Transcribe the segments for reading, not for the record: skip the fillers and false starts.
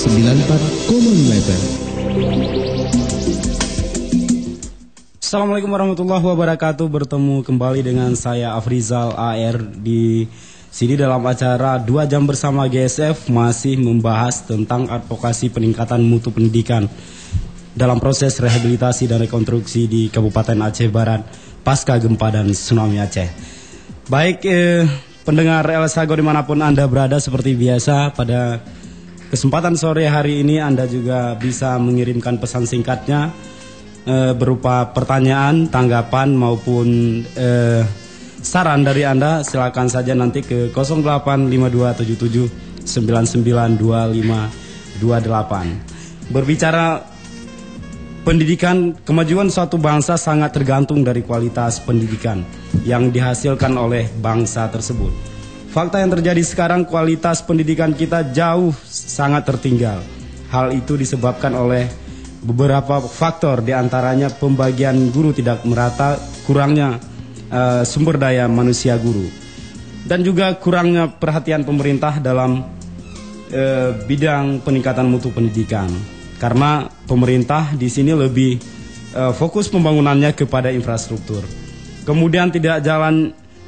Assalamualaikum warahmatullahi wabarakatuh. Bertemu kembali dengan saya Afrizal AR di sini dalam acara 2 jam bersama GSF, masih membahas tentang advokasi peningkatan mutu pendidikan dalam proses rehabilitasi dan rekonstruksi di Kabupaten Aceh Barat pasca gempa dan tsunami Aceh. Baik, pendengar El Sago dimanapun Anda berada, seperti biasa pada kesempatan sore hari ini Anda juga bisa mengirimkan pesan singkatnya berupa pertanyaan, tanggapan maupun saran dari Anda. Silakan saja nanti ke 085277992528. Berbicara pendidikan, kemajuan suatu bangsa sangat tergantung dari kualitas pendidikan yang dihasilkan oleh bangsa tersebut. Fakta yang terjadi sekarang, kualitas pendidikan kita jauh sangat tertinggal. Hal itu disebabkan oleh beberapa faktor, diantaranya pembagian guru tidak merata, kurangnya sumber daya manusia guru, dan juga kurangnya perhatian pemerintah dalam bidang peningkatan mutu pendidikan. Karena pemerintah di sini lebih fokus pembangunannya kepada infrastruktur. Kemudian tidak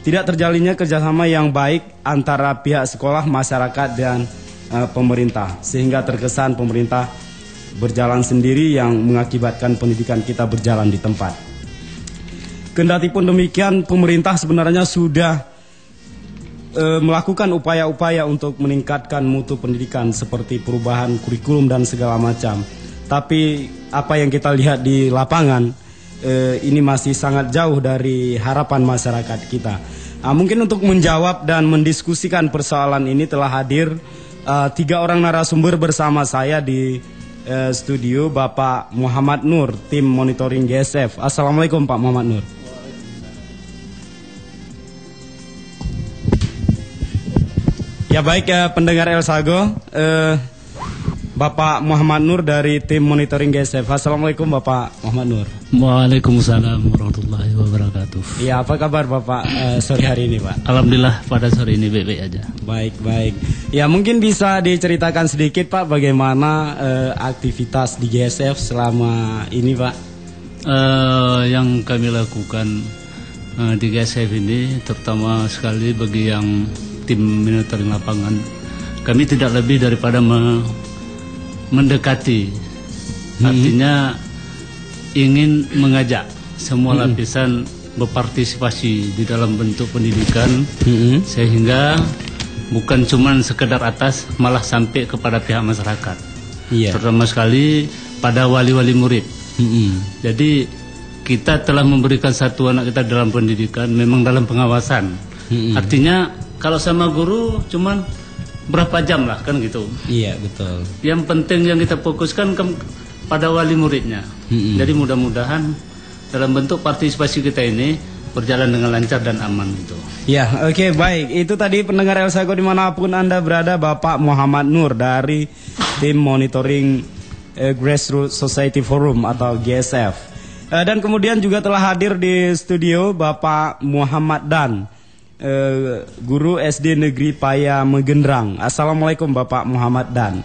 terjalinnya kerjasama yang baik antara pihak sekolah, masyarakat, dan pemerintah, sehingga terkesan pemerintah berjalan sendiri yang mengakibatkan pendidikan kita berjalan di tempat. Kendati pun demikian, pemerintah sebenarnya sudah melakukan upaya-upaya untuk meningkatkan mutu pendidikan seperti perubahan kurikulum dan segala macam. Tapi apa yang kita lihat di lapangan ini masih sangat jauh dari harapan masyarakat kita. Mungkin untuk menjawab dan mendiskusikan persoalan ini telah hadir 3 orang narasumber bersama saya di studio. Bapak Muhammad Nur, tim monitoring GSF. Assalamualaikum Pak Muhammad Nur. Ya baik, pendengar El Sago, Bapak Muhammad Nur dari tim monitoring GSF. Assalamualaikum Bapak Muhammad Nur. Waalaikumsalam warahmatullahi wabarakatuh. Ya, apa kabar Bapak sore hari ini Pak? Alhamdulillah pada sore ini baik-baik aja. Baik. Ya, mungkin bisa diceritakan sedikit Pak bagaimana aktivitas di GSF selama ini Pak? Yang kami lakukan di GSF ini, terutama sekali bagi yang tim monitoring lapangan, kami tidak lebih daripada mendekati, artinya ingin mengajak semua lapisan berpartisipasi di dalam bentuk pendidikan, sehingga bukan cuma sekedar atas, malah sampai kepada pihak masyarakat, terutama sekali pada wali-wali murid. Jadi kita telah memberikan satu anak kita dalam pendidikan, memang dalam pengawasan. Artinya kalau sama guru cuman berapa jam lah kan gitu. Iya betul. Yang penting yang kita fokuskan pada wali muridnya. Jadi mudah-mudahan dalam bentuk partisipasi kita ini berjalan dengan lancar dan aman gitu. Ya, oke, baik. Itu tadi pendengar El Sago dimanapun Anda berada, Bapak Muhammad Nur dari tim monitoring Grassroots Society Forum atau GSF. Dan kemudian juga telah hadir di studio Bapak Muhammad Dan, guru SD Negeri Paya Megendrang. Assalamualaikum Bapak Muhammad Dan.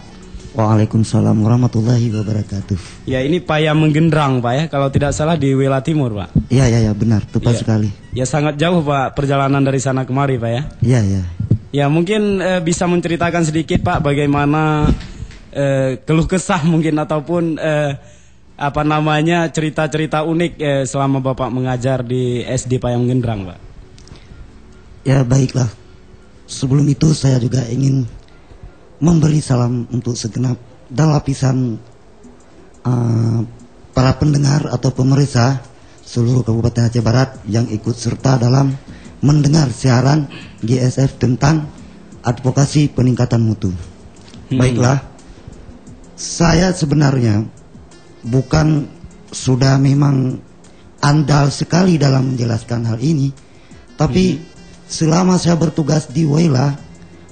Waalaikumsalam warahmatullahi wabarakatuh. Ya, ini Paya Megendrang Pak ya, kalau tidak salah di Wela Timur Pak. Iya benar, tepat sekali. Ya, sangat jauh Pak perjalanan dari sana kemari Pak ya. Iya. Ya, mungkin bisa menceritakan sedikit Pak bagaimana keluh kesah mungkin ataupun cerita-cerita unik selama Bapak mengajar di SD Paya Megendrang Pak. Ya baiklah, sebelum itu saya juga ingin memberi salam untuk segenap dan lapisan para pendengar atau pemirsa seluruh Kabupaten Aceh Barat yang ikut serta dalam mendengar siaran GSF tentang advokasi peningkatan mutu. Baiklah, saya sebenarnya bukan sudah memang andal sekali dalam menjelaskan hal ini, tapi selama saya bertugas di Wela,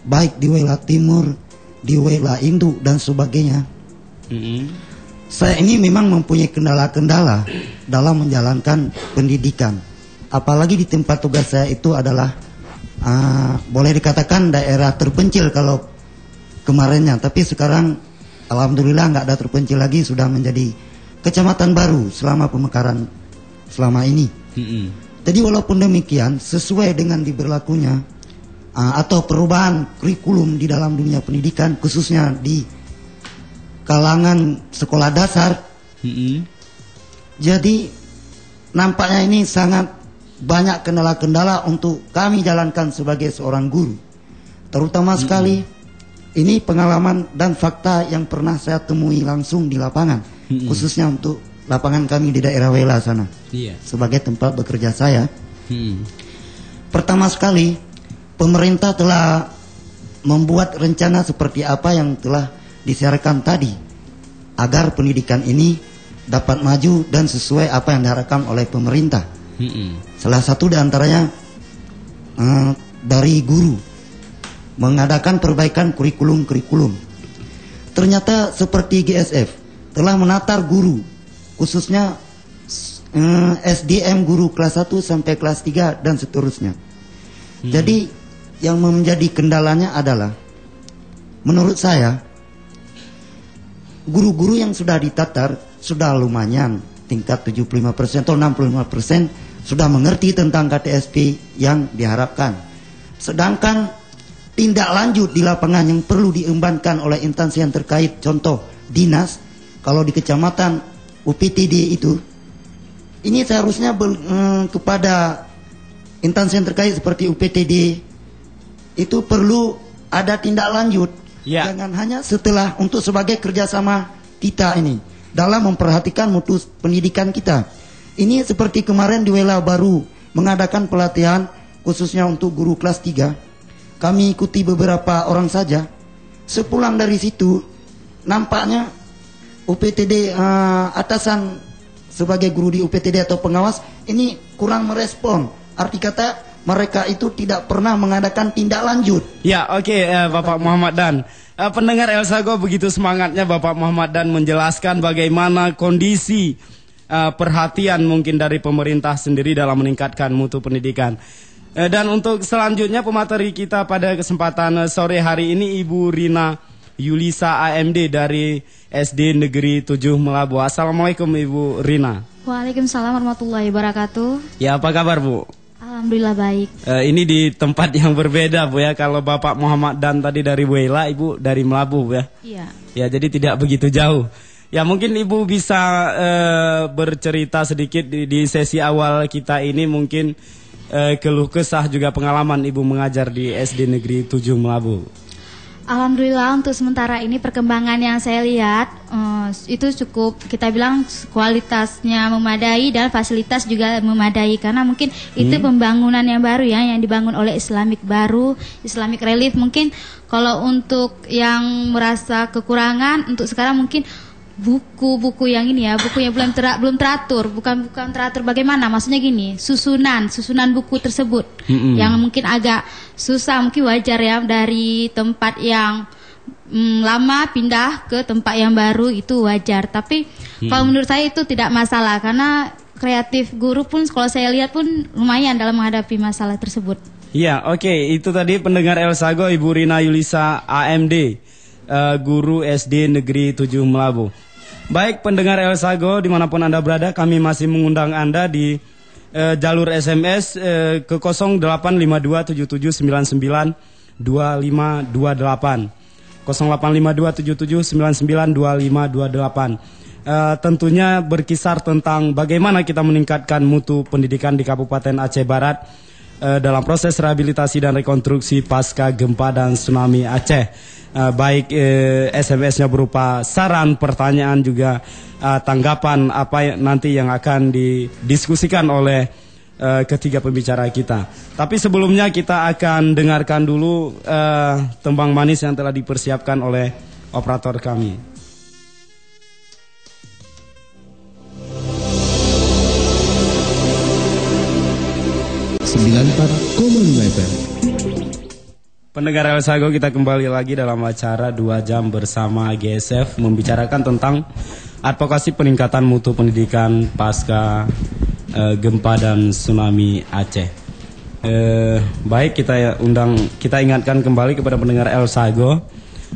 baik di Wela Timur, di Wela Induk dan sebagainya, saya ini memang mempunyai kendala-kendala dalam menjalankan pendidikan. Apalagi di tempat tugas saya itu adalah boleh dikatakan daerah terpencil kalau kemarinnya, tapi sekarang alhamdulillah nggak ada terpencil lagi, sudah menjadi kecamatan baru selama pemekaran selama ini. Jadi walaupun demikian, sesuai dengan diberlakunya atau perubahan kurikulum di dalam dunia pendidikan, khususnya di kalangan sekolah dasar, jadi nampaknya ini sangat banyak kendala-kendala untuk kami jalankan sebagai seorang guru. Terutama sekali ini pengalaman dan fakta yang pernah saya temui langsung di lapangan, khususnya untuk lapangan kami di daerah Wela sana, sebagai tempat bekerja saya. Pertama sekali, pemerintah telah membuat rencana seperti apa yang telah disiarkan tadi, agar pendidikan ini dapat maju dan sesuai apa yang diharapkan oleh pemerintah. Salah satu diantaranya dari guru, mengadakan perbaikan kurikulum. Ternyata seperti GSF telah menatar guru, khususnya SDM guru kelas 1 sampai kelas 3 dan seterusnya. Jadi yang menjadi kendalanya adalah, menurut saya, guru-guru yang sudah ditatar sudah lumayan, tingkat 75% atau 65% sudah mengerti tentang KTSP yang diharapkan. Sedangkan tindak lanjut di lapangan yang perlu diembankan oleh instansi yang terkait, contoh dinas, kalau di kecamatan UPTD itu, ini seharusnya kepada instansi yang terkait seperti UPTD itu perlu ada tindak lanjut. Jangan hanya setelah, untuk sebagai kerjasama kita ini dalam memperhatikan mutu pendidikan kita. Ini seperti kemarin di Wela baru mengadakan pelatihan khususnya untuk guru kelas 3. Kami ikuti beberapa orang saja. Sepulang dari situ, nampaknya UPTD atasan sebagai guru di UPTD atau pengawas ini kurang merespon. Arti kata, mereka itu tidak pernah mengadakan tindak lanjut. Ya, oke, Bapak Muhammad Dan. Pendengar El Sago, begitu semangatnya Bapak Muhammad Dan menjelaskan bagaimana kondisi perhatian mungkin dari pemerintah sendiri dalam meningkatkan mutu pendidikan. Dan untuk selanjutnya pemateri kita pada kesempatan sore hari ini, Ibu Rina Yulisa AMD dari SD Negeri 7 Melabu. Assalamualaikum Ibu Rina. Waalaikumsalam warahmatullahi wabarakatuh. Ya, apa kabar Bu? Alhamdulillah baik. Ini di tempat yang berbeda Bu ya. Kalau Bapak Muhammad Dan tadi dari Wela, Ibu dari Melabu Bu ya. Iya. Ya, jadi tidak begitu jauh. Ya, mungkin Ibu bisa bercerita sedikit di sesi awal kita ini, mungkin keluh kesah juga pengalaman Ibu mengajar di SD Negeri 7 Melabu. Alhamdulillah untuk sementara ini perkembangan yang saya lihat itu cukup, kita bilang kualitasnya memadai dan fasilitas juga memadai, karena mungkin itu pembangunan yang baru ya, yang dibangun oleh Islamic baru, Islamic Relief. Mungkin kalau untuk yang merasa kekurangan untuk sekarang mungkin buku-buku yang ini ya, buku yang belum teratur, bukan teratur bagaimana, maksudnya gini, susunan buku tersebut yang mungkin agak susah, mungkin wajar ya, dari tempat yang lama pindah ke tempat yang baru itu wajar. Tapi kalau menurut saya itu tidak masalah, karena kreatif guru pun kalau saya lihat pun lumayan dalam menghadapi masalah tersebut. Iya, oke, itu tadi pendengar El Sago, Ibu Rina Yulisa AMD, guru SD Negeri 7 Melabu. Baik pendengar El Sago dimanapun Anda berada, kami masih mengundang Anda di jalur SMS ke 085277992528, 085277992528. Tentunya berkisar tentang bagaimana kita meningkatkan mutu pendidikan di Kabupaten Aceh Barat dalam proses rehabilitasi dan rekonstruksi pasca gempa dan tsunami Aceh. Baik SMS-nya berupa saran, pertanyaan, juga tanggapan apa nanti yang akan didiskusikan oleh ketiga pembicara kita. Tapi sebelumnya kita akan dengarkan dulu tembang manis yang telah dipersiapkan oleh operator kami. Pendengar El Sago, kita kembali lagi dalam acara 2 jam bersama GSF membicarakan tentang advokasi peningkatan mutu pendidikan pasca gempa dan tsunami Aceh. Baik, kita ingatkan kembali kepada pendengar El Sago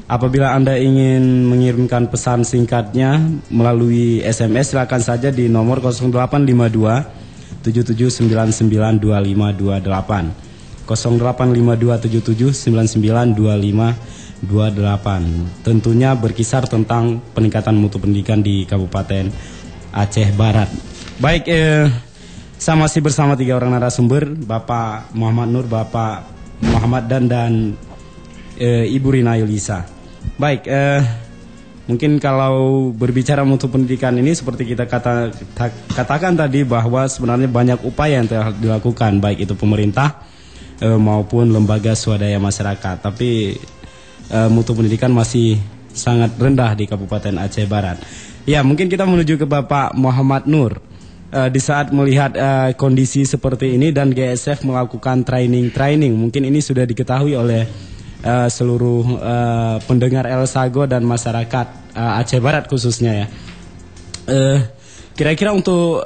Apabila Anda ingin mengirimkan pesan singkatnya melalui SMS, silakan saja di nomor 0852 77992528. 0852 77992528. Tentunya berkisar tentang peningkatan mutu pendidikan di Kabupaten Aceh Barat. Baik, saya masih bersama 3 orang narasumber, Bapak Muhammad Nur, Bapak Muhammad dan Ibu Rina Yulisa. Baik, mungkin kalau berbicara mutu pendidikan ini seperti kita katakan tadi bahwa sebenarnya banyak upaya yang telah dilakukan, baik itu pemerintah maupun lembaga swadaya masyarakat. Tapi mutu pendidikan masih sangat rendah di Kabupaten Aceh Barat. Ya, mungkin kita menuju ke Bapak Muhammad Nur. Di saat melihat kondisi seperti ini dan GSF melakukan training, mungkin ini sudah diketahui oleh seluruh pendengar El Sago dan masyarakat Aceh Barat khususnya ya. Kira-kira untuk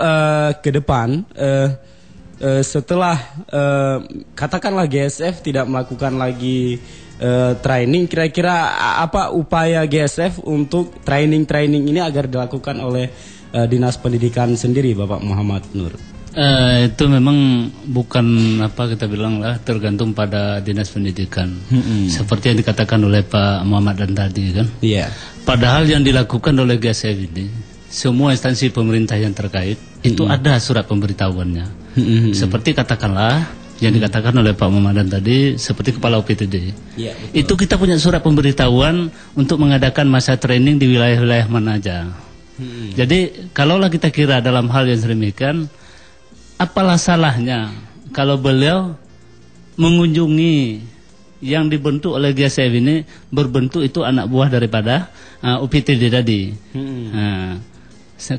ke depan, setelah katakanlah GSF tidak melakukan lagi training, kira-kira apa upaya GSF untuk training ini agar dilakukan oleh Dinas Pendidikan sendiri, Bapak Muhammad Nur? Itu memang bukan apa kita bilang lah, tergantung pada Dinas Pendidikan. Seperti yang dikatakan oleh Pak Muhammad dan tadi kan. Iya. Padahal yang dilakukan oleh GSF ini, semua instansi pemerintah yang terkait itu ada surat pemberitahuannya. Seperti katakanlah yang dikatakan oleh Pak Muhammadan tadi, seperti Kepala UPTD. Ya, itu kita punya surat pemberitahuan untuk mengadakan masa training di wilayah-wilayah mana aja. Jadi kalaulah kita kira dalam hal yang sedemikian, apalah salahnya kalau beliau mengunjungi yang dibentuk oleh GSF ini, berbentuk itu anak buah daripada UPTD tadi.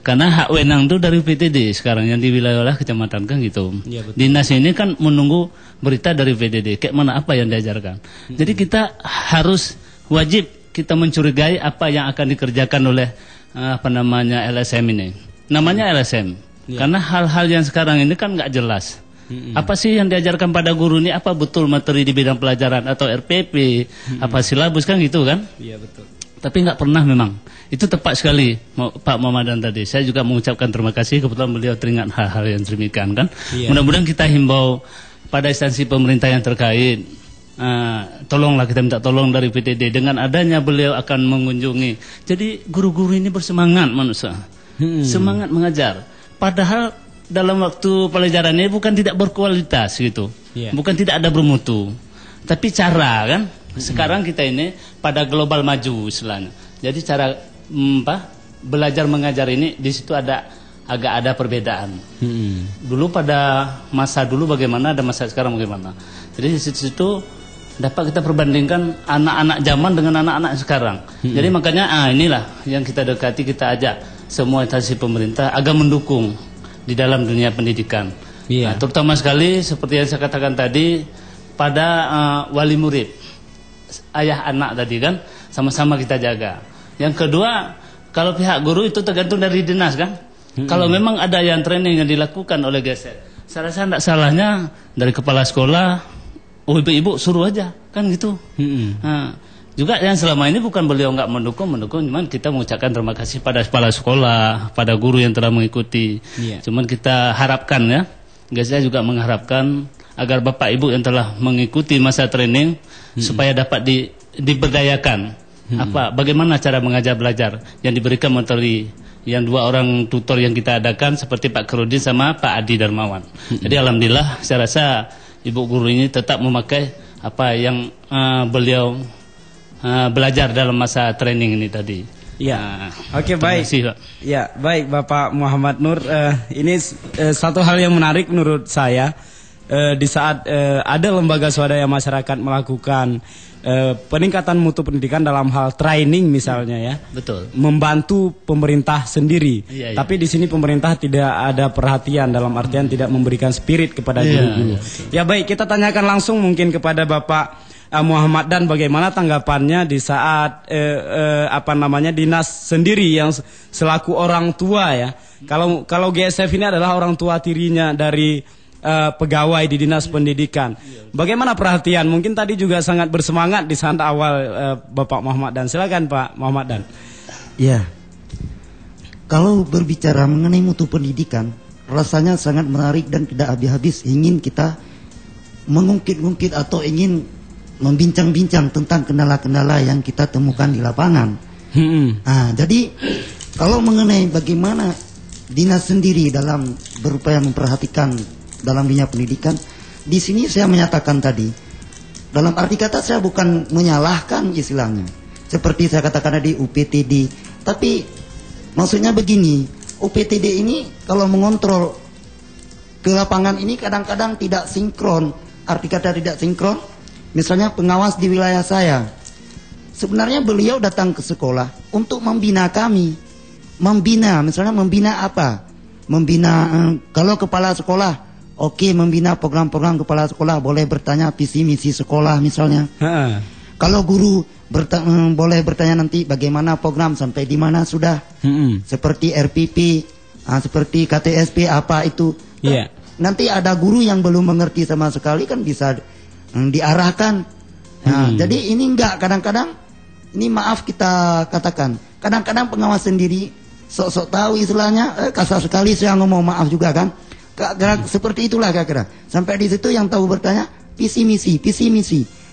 Karena hak wenang itu dari UPTD sekarang yang di wilayah kecamatan kan gitu. Ya, dinas ini kan menunggu berita dari UPTD kayak mana apa yang diajarkan. Jadi kita harus wajib kita mencurigai apa yang akan dikerjakan oleh LSM ini. Namanya LSM. Ya. Karena hal-hal yang sekarang ini kan nggak jelas. Apa sih yang diajarkan pada guru ini, apa betul materi di bidang pelajaran atau RPP, apa silabus kan gitu kan? Iya betul. Tapi nggak pernah memang. Itu tepat sekali Pak Muhammadan tadi. Saya juga mengucapkan terima kasih, kebetulan beliau teringat hal-hal yang demikian kan. Iya. Mudah-mudahan kita himbau pada instansi pemerintah yang terkait, tolonglah, kita minta tolong dari PTD dengan adanya beliau akan mengunjungi. Jadi guru-guru ini bersemangat manusia, semangat mengajar. Padahal dalam waktu pelajaran ini bukan tidak berkualitas gitu, bukan tidak ada bermutu, tapi cara kan. Sekarang kita ini pada global maju istilahnya. Jadi cara belajar mengajar ini di situ agak ada perbedaan. Dulu pada masa dulu bagaimana, ada masa sekarang bagaimana. Jadi di situ dapat kita perbandingkan anak-anak zaman dengan anak-anak sekarang. Jadi makanya inilah yang kita dekati, kita ajak semua instansi pemerintah agar mendukung di dalam dunia pendidikan. Nah, terutama sekali seperti yang saya katakan tadi pada wali murid, ayah anak tadi kan, sama-sama kita jaga. Yang kedua, kalau pihak guru itu tergantung dari dinas kan. Kalau memang ada yang training yang dilakukan oleh GSF, saya rasa tidak salahnya dari kepala sekolah, ibu-ibu suruh aja kan gitu. Nah, juga yang selama ini bukan beliau nggak mendukung, cuman kita mengucapkan terima kasih pada kepala sekolah, pada guru yang telah mengikuti. Cuman kita harapkan ya, GSF juga mengharapkan agar bapak ibu yang telah mengikuti masa training supaya dapat diberdayakan bagaimana cara mengajar belajar yang diberikan materi yang 2 orang tutor yang kita adakan seperti Pak Kerudin sama Pak Adi Darmawan. Jadi alhamdulillah saya rasa ibu guru ini tetap memakai apa yang beliau belajar dalam masa training ini tadi. Ya, oke, baik. Ya, baik Bapak Muhammad Nur. Ini satu hal yang menarik menurut saya. Di saat ada lembaga swadaya masyarakat melakukan peningkatan mutu pendidikan dalam hal training misalnya ya, betul, membantu pemerintah sendiri. Tapi di sini pemerintah tidak ada perhatian, dalam artian tidak memberikan spirit kepada guru-guru. Ya baik, kita tanyakan langsung mungkin kepada Bapak Muhammad dan bagaimana tanggapannya di saat dinas sendiri yang selaku orang tua ya. Kalau GSF ini adalah orang tua tirinya dari pegawai di Dinas Pendidikan. Bagaimana perhatian? Mungkin tadi juga sangat bersemangat di saat awal Bapak Muhammad Dan. Silakan Pak Muhammad Dan. Ya, kalau berbicara mengenai mutu pendidikan, rasanya sangat menarik dan tidak habis-habis ingin kita mengungkit-ungkit atau ingin membincang-bincang tentang kendala-kendala yang kita temukan di lapangan. Nah, jadi kalau mengenai bagaimana dinas sendiri dalam berupaya memperhatikan dalam dunia pendidikan, di sini saya menyatakan tadi, dalam arti kata saya bukan menyalahkan istilahnya, seperti saya katakan tadi UPTD, tapi maksudnya begini, UPTD ini kalau mengontrol ke lapangan ini kadang-kadang tidak sinkron. Arti kata tidak sinkron, misalnya pengawas di wilayah saya, sebenarnya beliau datang ke sekolah untuk membina kami. Membina, misalnya membina apa? Membina, kalau kepala sekolah, oke, membina program-program kepala sekolah, boleh bertanya visi misi sekolah misalnya. Kalau guru boleh bertanya nanti bagaimana program sampai di mana sudah, seperti RPP, seperti KTSP apa itu. Nanti ada guru yang belum mengerti sama sekali kan bisa diarahkan. Jadi ini enggak, kadang-kadang ini maaf kita katakan, kadang-kadang pengawas sendiri sok-sok tahu istilahnya, kasar sekali saya ngomong maaf juga kan. Seperti itulah kira-kira. Sampai di situ yang tahu bertanya visi misi.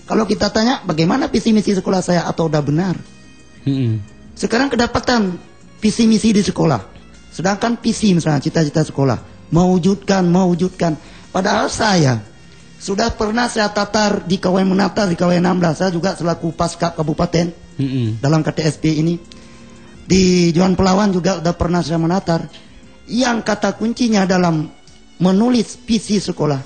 Kalau kita tanya bagaimana visi misi sekolah saya, atau udah benar. Sekarang kedapatan visi misi di sekolah, sedangkan visi misalnya cita-cita sekolah mewujudkan. Padahal saya sudah pernah saya tatar di KW Menata, di KW 16, saya juga selaku Paskap Kabupaten dalam KTSP ini. Di Johan Pelawan juga sudah pernah saya menatar. Yang kata kuncinya dalam menulis visi sekolah,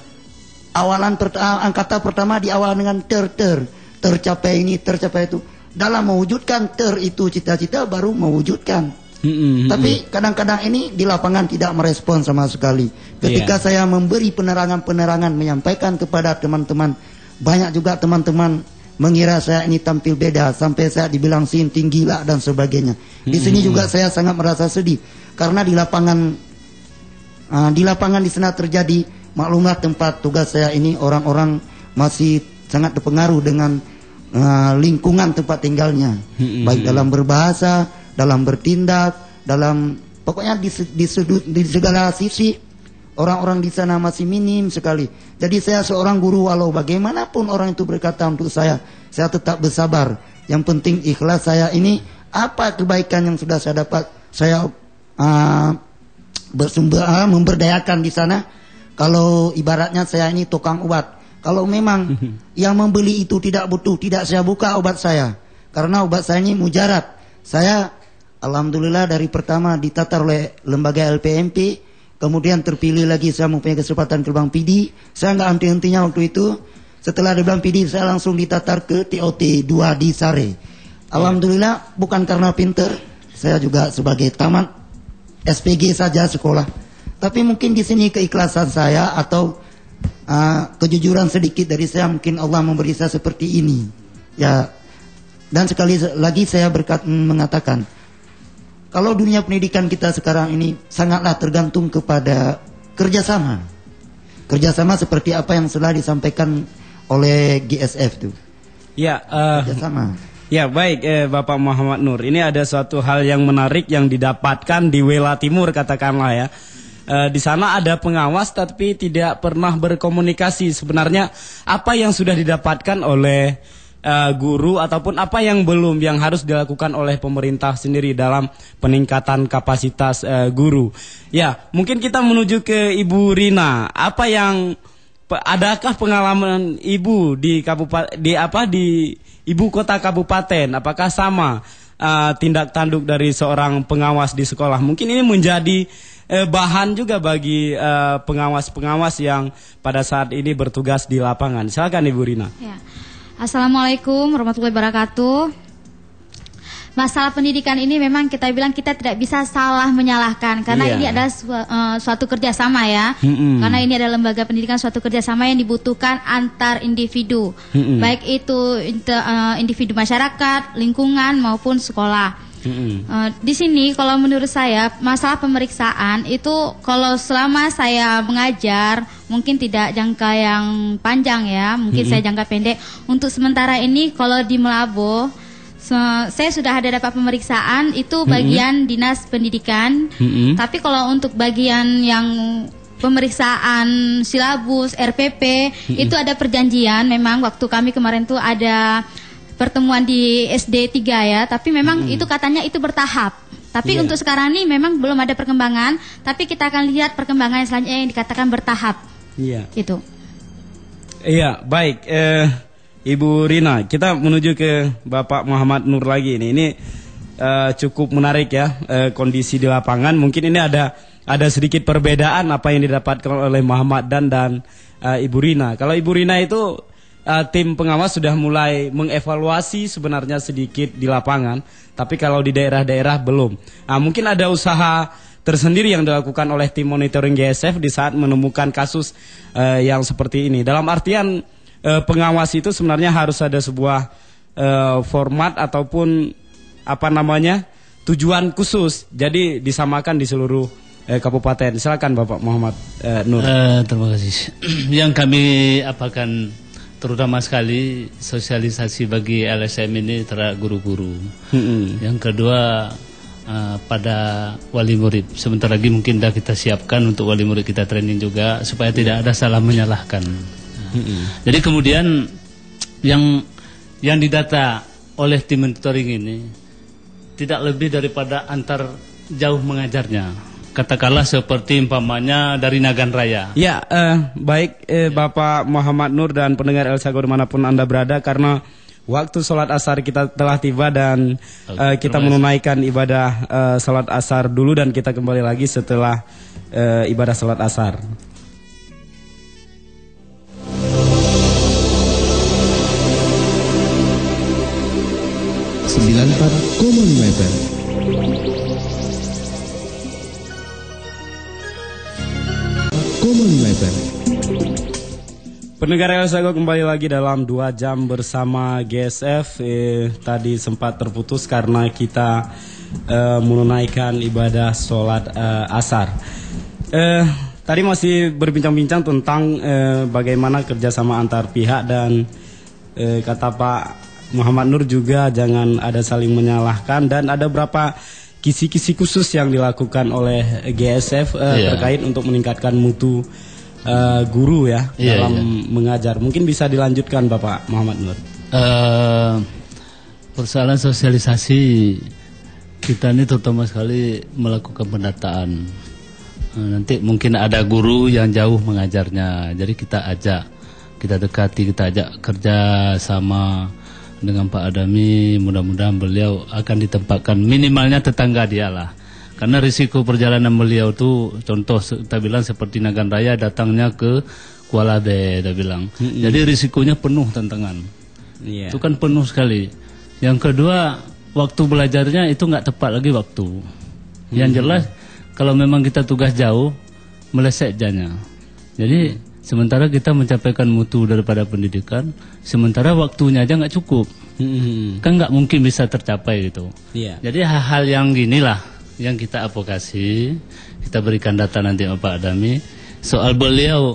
kata pertama di awal dengan tercapai ini, tercapai itu. Dalam mewujudkan itu cita-cita baru mewujudkan. Tapi kadang-kadang ini di lapangan tidak merespon sama sekali. Ketika saya memberi penerangan menyampaikan kepada teman-teman, banyak juga teman-teman mengira saya ini tampil beda, sampai saya dibilang sinting, gila dan sebagainya. Di sini juga saya sangat merasa sedih karena di lapangan di sana terjadi, maklumlah tempat tugas saya ini orang-orang masih sangat terpengaruh dengan lingkungan tempat tinggalnya, baik dalam berbahasa, dalam bertindak, dalam pokoknya di segala sisi orang-orang di sana masih minim sekali. Jadi saya seorang guru, walau bagaimanapun orang itu berkata untuk saya tetap bersabar. Yang penting ikhlas saya ini, apa kebaikan yang sudah saya dapat, saya memberdayakan di sana. Kalau ibaratnya saya ini tukang obat, kalau memang yang membeli itu tidak butuh, tidak saya buka obat saya, karena obat saya ini mujarab. Saya alhamdulillah dari pertama ditatar oleh lembaga LPMP, kemudian terpilih lagi, saya mempunyai kesempatan ke Bank PD. Saya nggak henti-hentinya waktu itu. Setelah di Bank PD saya langsung ditatar ke TOT 2 di Sare. Alhamdulillah, bukan karena pinter, saya juga sebagai tamat SPG saja sekolah. Tapi mungkin di sini keikhlasan saya atau kejujuran sedikit dari saya, mungkin Allah memberi saya seperti ini. Ya, dan sekali lagi saya mengatakan, kalau dunia pendidikan kita sekarang ini sangatlah tergantung kepada kerjasama. Kerjasama seperti apa yang telah disampaikan oleh GSF itu. Ya, kerjasama. Ya, baik Bapak Muhammad Nur. Ini ada suatu hal yang menarik yang didapatkan di Wela Timur, katakanlah ya. Di sana ada pengawas tapi tidak pernah berkomunikasi. Sebenarnya apa yang sudah didapatkan oleh guru ataupun apa yang belum, yang harus dilakukan oleh pemerintah sendiri dalam peningkatan kapasitas guru. Ya, mungkin kita menuju ke Ibu Rina. Adakah pengalaman Ibu di ibu kota kabupaten? Apakah sama tindak tanduk dari seorang pengawas di sekolah? Mungkin ini menjadi bahan juga bagi pengawas-pengawas yang pada saat ini bertugas di lapangan. Silakan Ibu Rina. Ya. Assalamualaikum warahmatullahi wabarakatuh. Masalah pendidikan ini memang kita bilang kita tidak bisa salah menyalahkan, karena ini adalah suatu kerjasama ya. Karena ini adalah lembaga pendidikan, suatu kerjasama yang dibutuhkan antar individu, baik itu individu masyarakat, lingkungan maupun sekolah. Di sini kalau menurut saya masalah pemeriksaan itu kalau selama saya mengajar mungkin tidak jangka yang panjang ya, mungkin saya jangka pendek. Untuk sementara ini kalau di Melabo saya sudah ada dapat pemeriksaan itu bagian dinas pendidikan. Tapi kalau untuk bagian yang pemeriksaan silabus, RPP itu ada perjanjian. Memang waktu kami kemarin tuh ada pertemuan di SD 3 ya, tapi memang itu katanya itu bertahap. Tapi untuk sekarang ini memang belum ada perkembangan, tapi kita akan lihat perkembangan selanjutnya yang dikatakan bertahap. Iya. Itu. Iya, baik. Ibu Rina, kita menuju ke Bapak Muhammad Nur lagi ini. Ini cukup menarik ya, kondisi di lapangan. Mungkin ini ada sedikit perbedaan apa yang didapatkan oleh Muhammad dan Ibu Rina. Kalau Ibu Rina itu tim pengawas sudah mulai mengevaluasi sebenarnya sedikit di lapangan, tapi kalau di daerah-daerah belum. Mungkin ada usaha tersendiri yang dilakukan oleh tim monitoring GSF di saat menemukan kasus yang seperti ini. Dalam artian pengawas itu sebenarnya harus ada sebuah format ataupun tujuan khusus. Jadi disamakan di seluruh kabupaten. Silakan Bapak Muhammad Nur. Terima kasih. Yang kami apakan terutama sekali sosialisasi bagi LSM ini terhadap guru-guru. Yang kedua pada wali murid. Sebentar lagi mungkin dah kita siapkan untuk wali murid kita training juga supaya tidak ada salah menyalahkan. Jadi kemudian yang didata oleh tim monitoring ini tidak lebih daripada antar jauh mengajarnya. Katakanlah seperti umpamanya dari Nagan Raya. Ya, baik Bapak Muhammad Nur dan pendengar El Sago dimanapun Anda berada, karena waktu sholat asar kita telah tiba dan kita menunaikan ibadah sholat asar dulu dan kita kembali lagi setelah ibadah sholat asar. Pendengar El Sago kembali lagi dalam 2 jam bersama GSF. Tadi sempat terputus karena kita menunaikan ibadah sholat asar. Tadi masih berbincang-bincang tentang bagaimana kerjasama antar pihak dan kata Pak Muhammad Nur juga jangan ada saling menyalahkan, dan ada berapa kisi-kisi khusus yang dilakukan oleh GSF terkait untuk meningkatkan mutu guru ya dalam mengajar. Mungkin bisa dilanjutkan Bapak Muhammad Nur. Persoalan sosialisasi kita ini terutama sekali melakukan pendataan. Nanti mungkin ada guru yang jauh mengajarnya, jadi kita ajak, kita dekati, kita ajak kerja sama dengan Pak Adami. Mudah-mudahan beliau akan ditempatkan minimalnya tetangga dia lah. Karena risiko perjalanan beliau tuh, contoh kita bilang seperti Nagan Raya datangnya ke Kuala Be, kita bilang. Jadi risikonya penuh tantangan. Itu kan penuh sekali. Yang kedua, waktu belajarnya itu nggak tepat lagi waktu. Yang jelas kalau memang kita tugas jauh, meleset jamnya. Jadi sementara kita mencapaikan mutu daripada pendidikan, sementara waktunya aja nggak cukup. Kan nggak mungkin bisa tercapai gitu. Jadi hal-hal yang ginilah yang kita advokasi, kita berikan data nanti sama Pak Adami. Soal beliau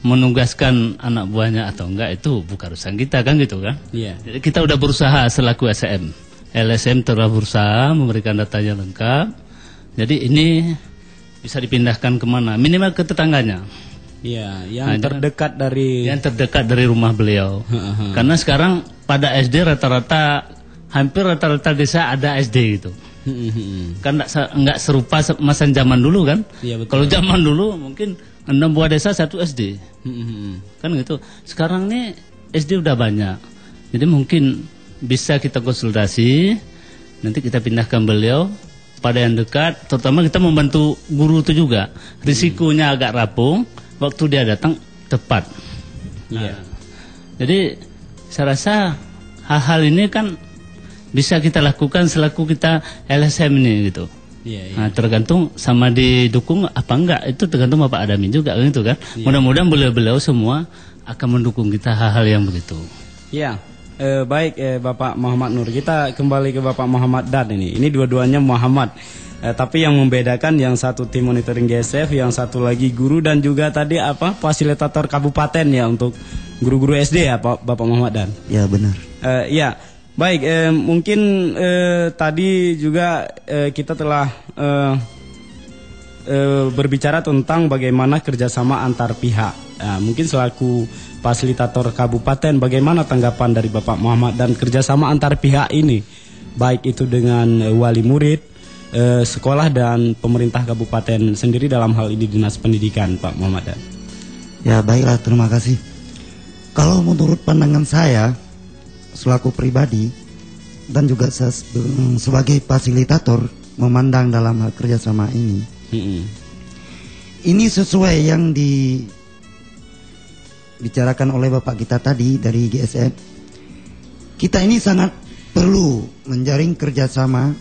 menugaskan anak buahnya atau enggak itu bukan urusan kita kan gitu kan. Jadi kita udah berusaha selaku LSM telah berusaha memberikan datanya lengkap. Jadi ini bisa dipindahkan kemana? Minimal ke tetangganya. Yang terdekat dari rumah beliau. Karena sekarang pada SD hampir rata-rata desa ada SD gitu. Kan nggak serupa masa zaman dulu kan. Kalau zaman dulu mungkin 6 buah desa 1 SD. Kan gitu. Sekarang nih SD udah banyak. Jadi mungkin bisa kita konsultasi, nanti kita pindahkan beliau pada yang dekat, terutama kita membantu guru itu juga. Risikonya agak rapuh, waktu dia datang tepat. Jadi saya rasa hal-hal ini kan bisa kita lakukan selaku kita LSM ini gitu. Nah, tergantung sama didukung apa enggak, itu tergantung Bapak Adami juga kan gitu kan. Mudah-mudahan beliau-beliau semua akan mendukung kita hal-hal yang begitu. Baik Bapak Muhammad Nur, kita kembali ke Bapak Muhammad Dan ini. Ini dua-duanya Muhammad. Tapi yang membedakan yang satu tim monitoring GSF, yang satu lagi guru dan juga tadi fasilitator kabupaten ya untuk guru-guru SD ya Bapak Muhammad Dan. Ya benar. Ya baik, mungkin tadi juga kita telah berbicara tentang bagaimana kerjasama antar pihak. Mungkin selaku fasilitator kabupaten, bagaimana tanggapan dari Bapak Muhammad Dan kerjasama antar pihak ini, baik itu dengan wali murid, sekolah dan pemerintah kabupaten sendiri dalam hal ini dinas pendidikan, Pak Muhammad Dan? Ya baiklah, terima kasih. Kalau menurut pandangan saya selaku pribadi dan juga sebagai fasilitator memandang dalam hal kerjasama ini, ini sesuai yang dibicarakan oleh Bapak kita tadi dari GSF. Kita ini sangat perlu menjaring kerjasama,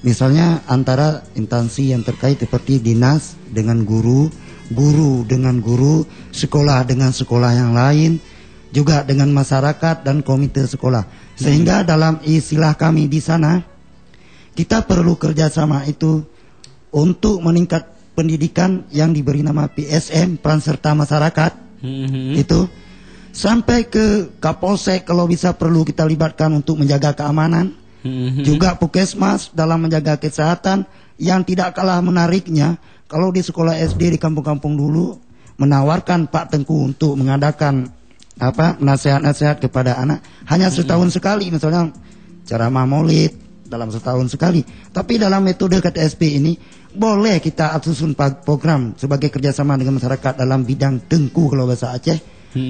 misalnya antara instansi yang terkait seperti dinas dengan guru, guru dengan guru, sekolah dengan sekolah yang lain, juga dengan masyarakat dan komite sekolah. Sehingga dalam istilah kami di sana, kita perlu kerjasama itu untuk meningkat pendidikan yang diberi nama PSM, peran serta masyarakat. Itu sampai ke Kapolsek kalau bisa perlu kita libatkan untuk menjaga keamanan, juga Puskesmas dalam menjaga kesehatan. Yang tidak kalah menariknya, kalau di sekolah SD di kampung-kampung dulu menawarkan Pak Tengku untuk mengadakan nasihat-nasihat kepada anak hanya setahun sekali, misalnya ceramah maulid dalam setahun sekali. Tapi dalam metode KTSP ini boleh kita susun program sebagai kerjasama dengan masyarakat dalam bidang Tengku kalau bahasa Aceh.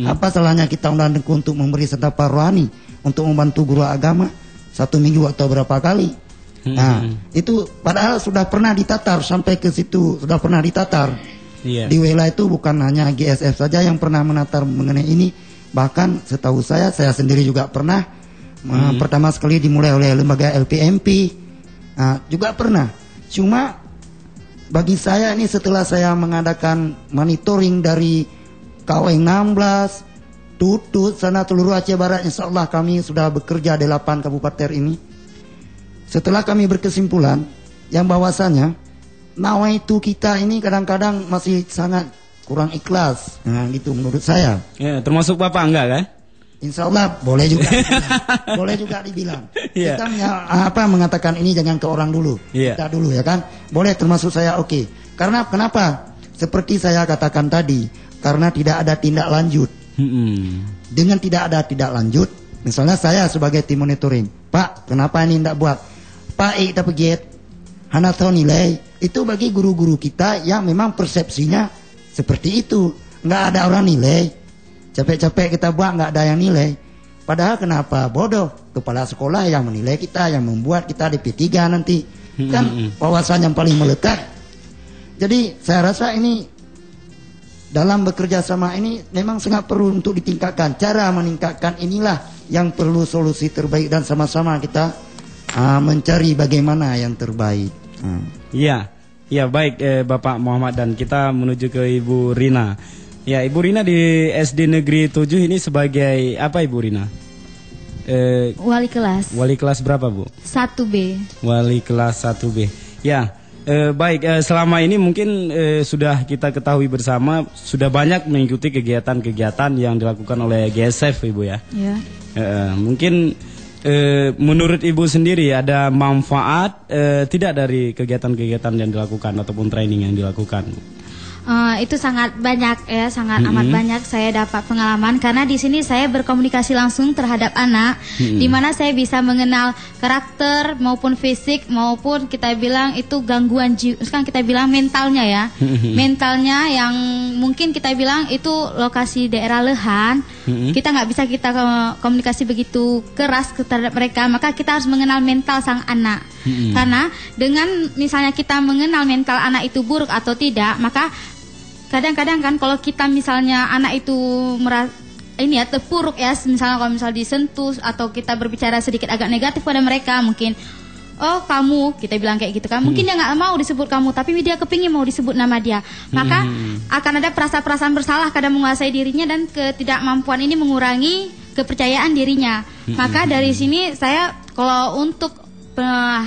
Apa salahnya kita undang Tengku untuk memberi sentapa rohani untuk membantu guru agama 1 minggu atau berapa kali. Nah itu padahal sudah pernah ditatar, sampai ke situ sudah pernah ditatar. Di wilayah itu bukan hanya GSF saja yang pernah menatar mengenai ini, bahkan setahu saya sendiri juga pernah. Pertama sekali dimulai oleh lembaga LPMP, juga pernah. Cuma bagi saya ini setelah saya mengadakan monitoring dari Kaweng 16, Tutut, sana seluruh Aceh Barat, insya Allah kami sudah bekerja 8 kabupaten ini. Setelah kami berkesimpulan yang bahwasanya nawaitu kita ini kadang-kadang masih sangat kurang ikhlas, gitu menurut saya. Ya, termasuk Bapak enggak kan? Insya Allah boleh juga dibilang. Boleh juga dibilang. Kita mengatakan ini jangan ke orang dulu, kita dulu ya kan. Boleh, termasuk saya oke. Karena kenapa? Seperti saya katakan tadi, karena tidak ada tindak lanjut. Dengan tidak ada tindak lanjut, misalnya saya sebagai tim monitoring, Pak kenapa ini tidak buat? Pak kita pegiat hana tahu nilai. Itu bagi guru-guru kita yang memang persepsinya seperti itu, nggak ada orang nilai. Capek-capek kita buat nggak ada yang nilai. Padahal kenapa? Bodoh kepala sekolah yang menilai kita, yang membuat kita di P3 nanti. Kan wawasan yang paling melekat. Jadi saya rasa ini dalam bekerja sama ini memang sangat perlu untuk ditingkatkan. Cara meningkatkan inilah yang perlu solusi terbaik, dan sama-sama kita mencari bagaimana yang terbaik. Iya, baik Bapak Muhammad Dan. Kita menuju ke Ibu Rina. Ya, Ibu Rina di SD Negeri 7 ini sebagai apa Ibu Rina? Wali kelas. Wali kelas berapa Bu? 1B. Wali kelas 1B. Ya, baik, selama ini mungkin sudah kita ketahui bersama, sudah banyak mengikuti kegiatan-kegiatan yang dilakukan oleh GSF Ibu ya. Ya. Mungkin menurut Ibu sendiri ada manfaat tidak dari kegiatan-kegiatan yang dilakukan ataupun training yang dilakukan? Itu sangat banyak ya, sangat amat banyak saya dapat pengalaman, karena di sini saya berkomunikasi langsung terhadap anak, di mana saya bisa mengenal karakter maupun fisik maupun kita bilang itu gangguan jiwa, sekarang kita bilang mentalnya ya, mentalnya yang mungkin kita bilang itu lokasi daerah Lehan, kita nggak bisa kita komunikasi begitu keras terhadap mereka, maka kita harus mengenal mental sang anak, karena dengan misalnya kita mengenal mental anak itu buruk atau tidak, maka kadang-kadang kan kalau kita misalnya anak itu ini ya terpuruk ya, misalnya kalau misal disentuh atau kita berbicara sedikit agak negatif pada mereka, mungkin oh kamu, kita bilang kayak gitu kan, mungkin dia nggak mau disebut kamu, tapi dia kepingin mau disebut nama dia, maka akan ada perasaan-perasaan bersalah kadang menguasai dirinya, dan ketidakmampuan ini mengurangi kepercayaan dirinya. Maka dari sini saya kalau untuk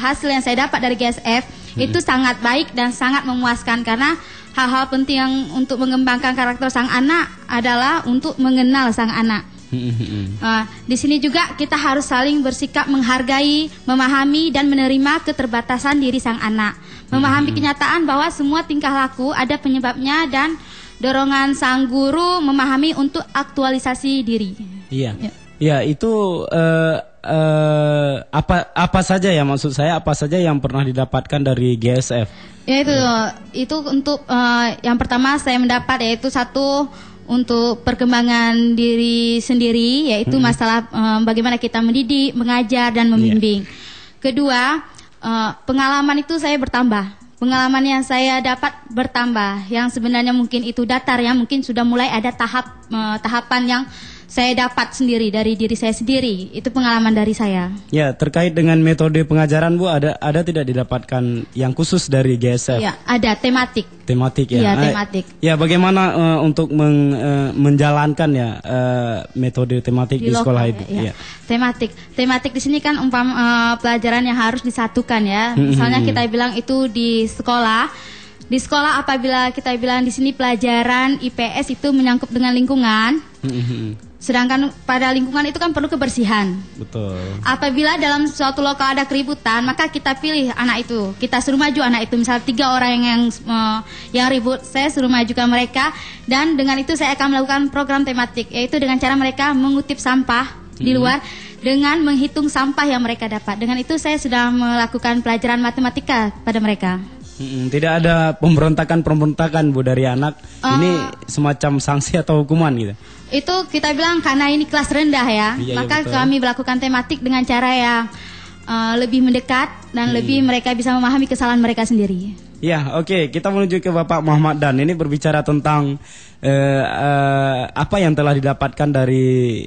hasil yang saya dapat dari GSF itu sangat baik dan sangat memuaskan, karena hal-hal penting yang untuk mengembangkan karakter sang anak adalah untuk mengenal sang anak. Di sini juga kita harus saling bersikap menghargai, memahami dan menerima keterbatasan diri sang anak. Memahami kenyataan bahwa semua tingkah laku ada penyebabnya, dan dorongan sang guru memahami untuk aktualisasi diri. Iya. Ya, itu apa saja ya, maksud saya apa saja yang pernah didapatkan dari GSF? Ya itu untuk yang pertama saya mendapat yaitu satu untuk perkembangan diri sendiri, yaitu masalah bagaimana kita mendidik, mengajar dan membimbing. Kedua, pengalaman itu saya bertambah. Pengalaman yang saya dapat bertambah, yang sebenarnya mungkin itu datar ya, mungkin sudah mulai ada tahapan yang saya dapat sendiri dari diri saya sendiri. Itu pengalaman dari saya. Ya, terkait dengan metode pengajaran Bu, ada tidak didapatkan yang khusus dari GSF? Ya, ada tematik. Tematik ya. Iya, tematik. Ya, bagaimana untuk menjalankan ya metode tematik di sekolah itu? Ya. Tematik di sini kan pelajaran yang harus disatukan ya. Misalnya kita bilang itu di sekolah. Di sekolah apabila kita bilang di sini pelajaran IPS itu menyangkut dengan lingkungan. Sedangkan pada lingkungan itu kan perlu kebersihan. Betul. Apabila dalam suatu lokal ada keributan, maka kita pilih anak itu. Kita suruh maju anak itu. Misal 3 orang yang ribut, saya suruh majukan mereka. Dan dengan itu saya akan melakukan program tematik, yaitu dengan cara mereka mengutip sampah di luar dengan menghitung sampah yang mereka dapat. Dengan itu saya sudah melakukan pelajaran matematika pada mereka. Tidak ada pemberontakan Bu dari anak. Ini semacam sanksi atau hukuman gitu. Itu kita bilang karena ini kelas rendah ya, maka kami melakukan tematik dengan cara yang lebih mendekat dan lebih mereka bisa memahami kesalahan mereka sendiri. Ya, oke. Kita menuju ke Bapak Muhammad Dan. Ini berbicara tentang apa yang telah didapatkan dari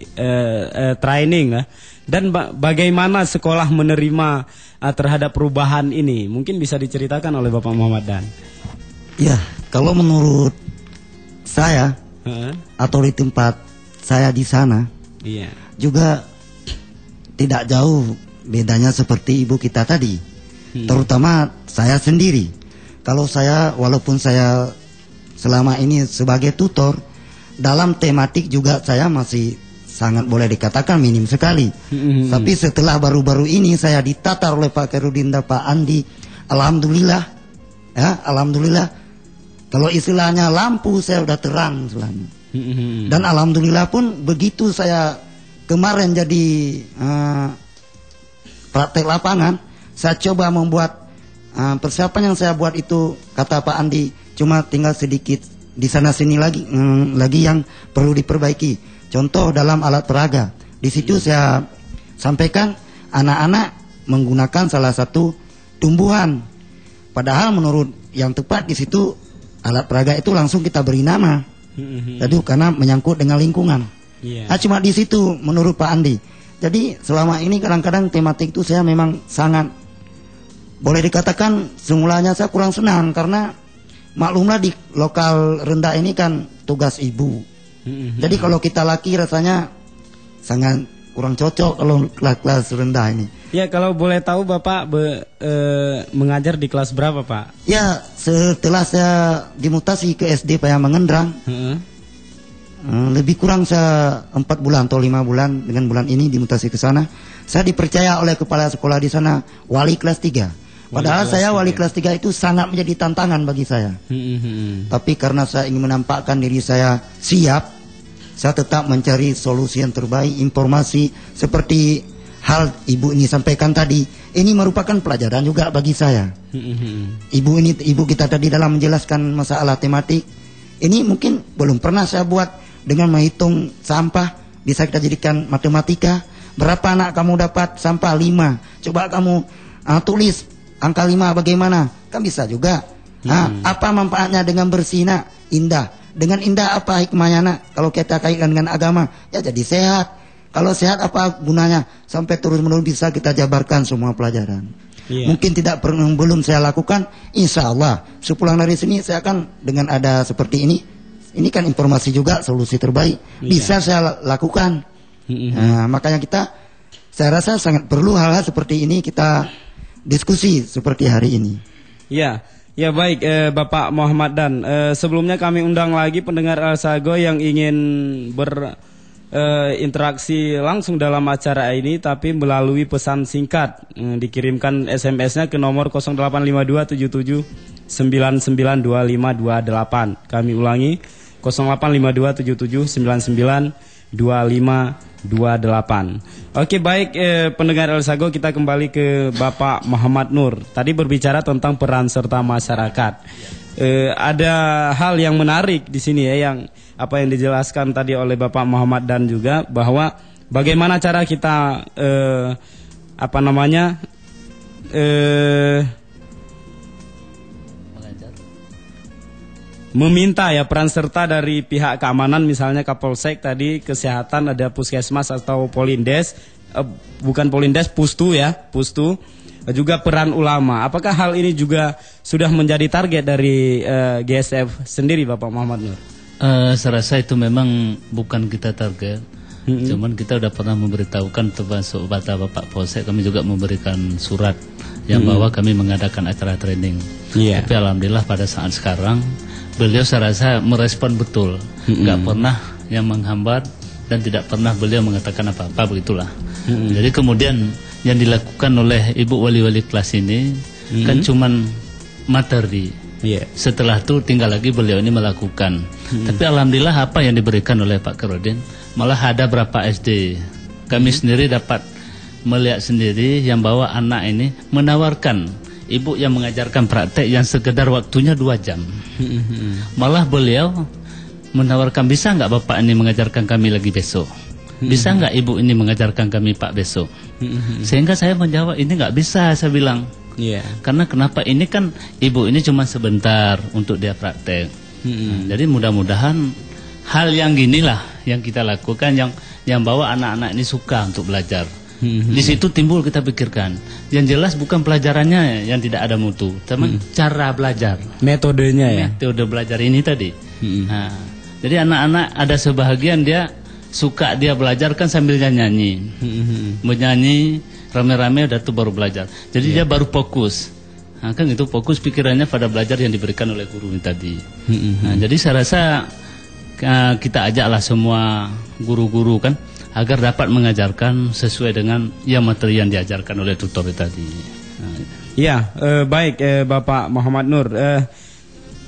training ya. Dan bagaimana sekolah menerima terhadap perubahan ini. Mungkin bisa diceritakan oleh Bapak Muhammad Dan. Ya, kalau menurut saya atau di tempat saya di sana, juga tidak jauh bedanya seperti ibu kita tadi. Terutama saya sendiri. Kalau saya, walaupun saya selama ini sebagai tutor, dalam tematik juga saya masih sangat boleh dikatakan minim sekali. Tapi setelah baru-baru ini saya ditatar oleh Pak Khairudin dan Pak Andi, alhamdulillah, ya, alhamdulillah. Kalau istilahnya lampu saya udah terang selama. Dan alhamdulillah pun begitu saya kemarin jadi praktek lapangan, saya coba membuat persiapan yang saya buat itu, kata Pak Andi, cuma tinggal sedikit di sana sini lagi yang perlu diperbaiki. Contoh dalam alat peraga, di situ saya sampaikan anak-anak menggunakan salah satu tumbuhan. Padahal menurut yang tepat di situ alat peraga itu langsung kita beri nama. Jadi karena menyangkut dengan lingkungan. Cuma di situ menurut Pak Andi. Jadi selama ini kadang-kadang tematik itu saya memang sangat, boleh dikatakan semulanya saya kurang senang, karena maklumlah di lokal rendah ini kan tugas ibu. Jadi kalau kita laki rasanya sangat kurang cocok kalau kelas rendah ini. Ya, kalau boleh tahu Bapak mengajar di kelas berapa Pak? Ya, setelah saya dimutasi ke SD Paya Mengendrang, lebih kurang saya 4 bulan atau 5 bulan, dengan bulan ini dimutasi ke sana. Saya dipercaya oleh kepala sekolah di sana wali kelas 3. Padahal saya wali kelas 3 itu sangat menjadi tantangan bagi saya. Tapi karena saya ingin menampakkan diri saya siap, saya tetap mencari solusi yang terbaik. Informasi seperti hal ibu ini sampaikan tadi, ini merupakan pelajaran juga bagi saya. Ibu kita tadi dalam menjelaskan masalah tematik, ini mungkin belum pernah saya buat dengan menghitung sampah. Bisa kita jadikan matematika. Berapa anak kamu dapat? Sampah 5. Coba kamu tulis angka 5 bagaimana? Kan bisa juga. Apa manfaatnya dengan bersih nak? Indah. Dengan indah apa hikmahnya nak? Kalau kita kaitkan dengan agama, ya jadi sehat. Kalau sehat apa gunanya? Sampai terus-menerus bisa kita jabarkan semua pelajaran. Mungkin belum saya lakukan. Insya Allah sepulang dari sini saya akan dengan ada seperti ini. Ini kan informasi juga solusi terbaik. Bisa saya lakukan. Nah, makanya saya rasa sangat perlu hal-hal seperti ini kita diskusi seperti hari ini. Ya, ya baik Bapak Muhammad Dan. Sebelumnya kami undang lagi pendengar El Sago yang ingin berinteraksi langsung dalam acara ini, tapi melalui pesan singkat. Dikirimkan SMS-nya ke nomor 085277992528. Kami ulangi 085277992528. Oke baik pendengar El Sago, kita kembali ke Bapak Muhammad Nur. Tadi berbicara tentang peran serta masyarakat. Ada hal yang menarik di sini ya, yang apa yang dijelaskan tadi oleh Bapak Muhammad Dan juga, bahwa bagaimana cara kita meminta ya peran serta dari pihak keamanan, misalnya Kapolsek tadi, kesehatan, ada puskesmas atau Polindes, bukan Polindes, Pustu ya, Pustu, juga peran ulama. Apakah hal ini juga sudah menjadi target dari GSF sendiri, Bapak Muhammad Nur? Saya rasa itu memang bukan kita target, cuman kita udah pernah memberitahukan, termasuk Bapak Polsek, kami juga memberikan surat yang bahwa kami mengadakan acara training. Tapi alhamdulillah pada saat sekarang beliau saya rasa merespon betul, nggak pernah yang menghambat dan tidak pernah beliau mengatakan apa-apa, begitulah. Jadi kemudian yang dilakukan oleh ibu wali-wali kelas ini kan cuman materi. Setelah itu tinggal lagi beliau ini melakukan. Tapi alhamdulillah apa yang diberikan oleh Pak Karodin, malah ada berapa SD. Kami sendiri dapat melihat sendiri yang bahwa anak ini menawarkan ibu yang mengajarkan praktek yang sekedar waktunya 2 jam. Malah beliau menawarkan, bisa nggak Bapak ini mengajarkan kami lagi besok? Bisa nggak Ibu ini mengajarkan kami Pak besok? Sehingga saya menjawab, ini nggak bisa, saya bilang. Karena kenapa, ini kan Ibu ini cuma sebentar untuk dia praktek. Jadi mudah-mudahan hal yang ginilah yang kita lakukan, yang bawa anak-anak ini suka untuk belajar. Di situ timbul kita pikirkan, yang jelas bukan pelajarannya yang tidak ada mutu, tapi cara belajar, metodenya ya, metode belajar ini tadi. Nah, jadi anak-anak ada sebahagian dia suka dia belajar kan sambil nyanyi, menyanyi rame-rame, udah tuh baru belajar. Jadi dia baru fokus. Nah, kan itu fokus pikirannya pada belajar yang diberikan oleh guru ini tadi. Nah, jadi saya rasa kita ajaklah semua guru-guru kan, agar dapat mengajarkan sesuai dengan materi yang diajarkan oleh tutor tadi. Ya, baik Bapak Muhammad Nur.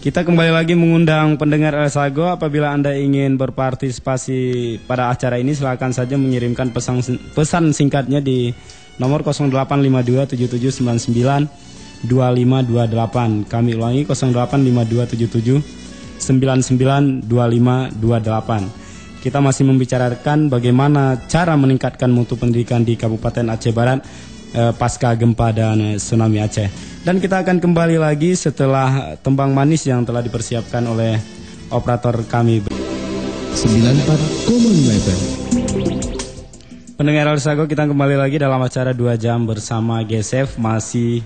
Kita kembali lagi mengundang pendengar El Sago. Apabila Anda ingin berpartisipasi pada acara ini, silakan saja mengirimkan pesan singkatnya di nomor 085277992528. Kami ulangi 085277992528. Kita masih membicarakan bagaimana cara meningkatkan mutu pendidikan di Kabupaten Aceh Barat pasca gempa dan tsunami Aceh. Dan kita akan kembali lagi setelah tembang manis yang telah dipersiapkan oleh operator kami. 94,5 FM. Pendengar El Sago, kita kembali lagi dalam acara 2 jam bersama GSF. Masih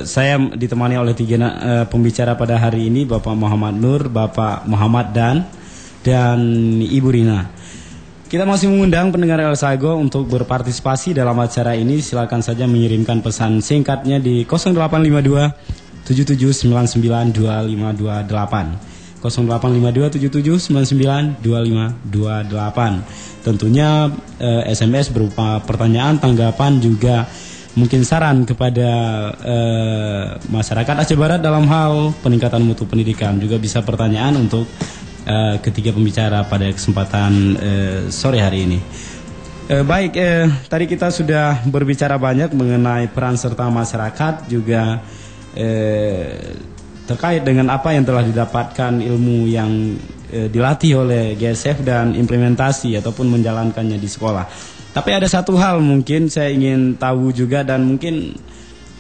saya ditemani oleh 3 pembicara pada hari ini, Bapak Muhammad Nur, Bapak Muhammad Dan Ibu Rina. Kita masih mengundang pendengar El Sago untuk berpartisipasi dalam acara ini. Silakan saja mengirimkan pesan singkatnya di 0852 77992528. 0852 77992528. Tentunya SMS berupa pertanyaan, tanggapan, juga mungkin saran kepada masyarakat Aceh Barat dalam hal peningkatan mutu pendidikan. Juga bisa pertanyaan untuk ketiga pembicara pada kesempatan sore hari ini. Baik, tadi kita sudah berbicara banyak mengenai peran serta masyarakat, juga terkait dengan apa yang telah didapatkan, ilmu yang dilatih oleh GSF dan implementasi ataupun menjalankannya di sekolah. Tapi ada satu hal mungkin saya ingin tahu juga, dan mungkin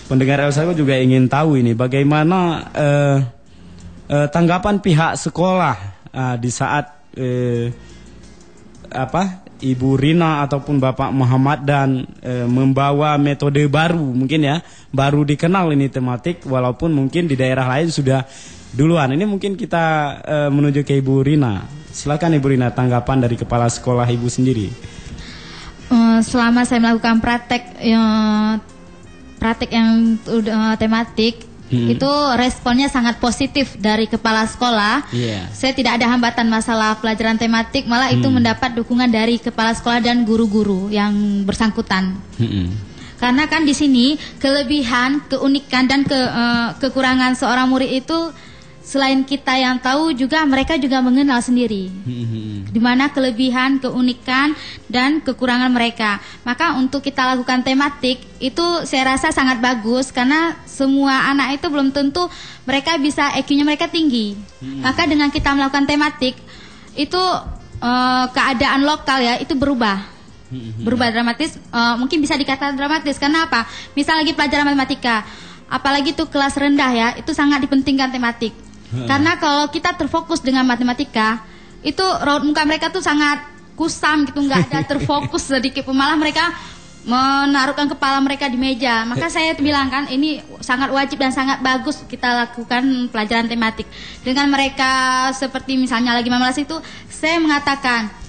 pendengar El Sago juga ingin tahu ini, bagaimana tanggapan pihak sekolah di saat Ibu Rina ataupun Bapak Muhammad dan membawa metode baru mungkin ya, baru dikenal ini tematik walaupun mungkin di daerah lain sudah duluan. Ini mungkin kita menuju ke Ibu Rina. Silakan Ibu Rina, tanggapan dari kepala sekolah Ibu sendiri. Selama saya melakukan praktek yang tematik, itu responnya sangat positif dari kepala sekolah. Saya tidak ada hambatan masalah pelajaran tematik, malah itu mendapat dukungan dari kepala sekolah dan guru-guru yang bersangkutan. Karena kan di sini kelebihan, keunikan dan kekurangan seorang murid itu selain kita yang tahu juga mereka juga mengenal sendiri. Di mana kelebihan, keunikan dan kekurangan mereka. Maka untuk kita lakukan tematik itu saya rasa sangat bagus karena semua anak itu belum tentu mereka bisa IQ-nya mereka tinggi. Maka dengan kita melakukan tematik itu keadaan lokal ya itu berubah dramatis. Mungkin bisa dikatakan dramatis karena apa? Misal lagi pelajaran matematika, apalagi itu kelas rendah ya, itu sangat dipentingkan tematik. Karena kalau kita terfokus dengan matematika, itu raut muka mereka tuh sangat kusam gitu, nggak ada terfokus sedikit pun, malah mereka menaruhkan kepala mereka di meja. Maka saya bilang kan ini sangat wajib dan sangat bagus kita lakukan pelajaran tematik. Dengan mereka seperti misalnya lagi 15 itu, saya mengatakan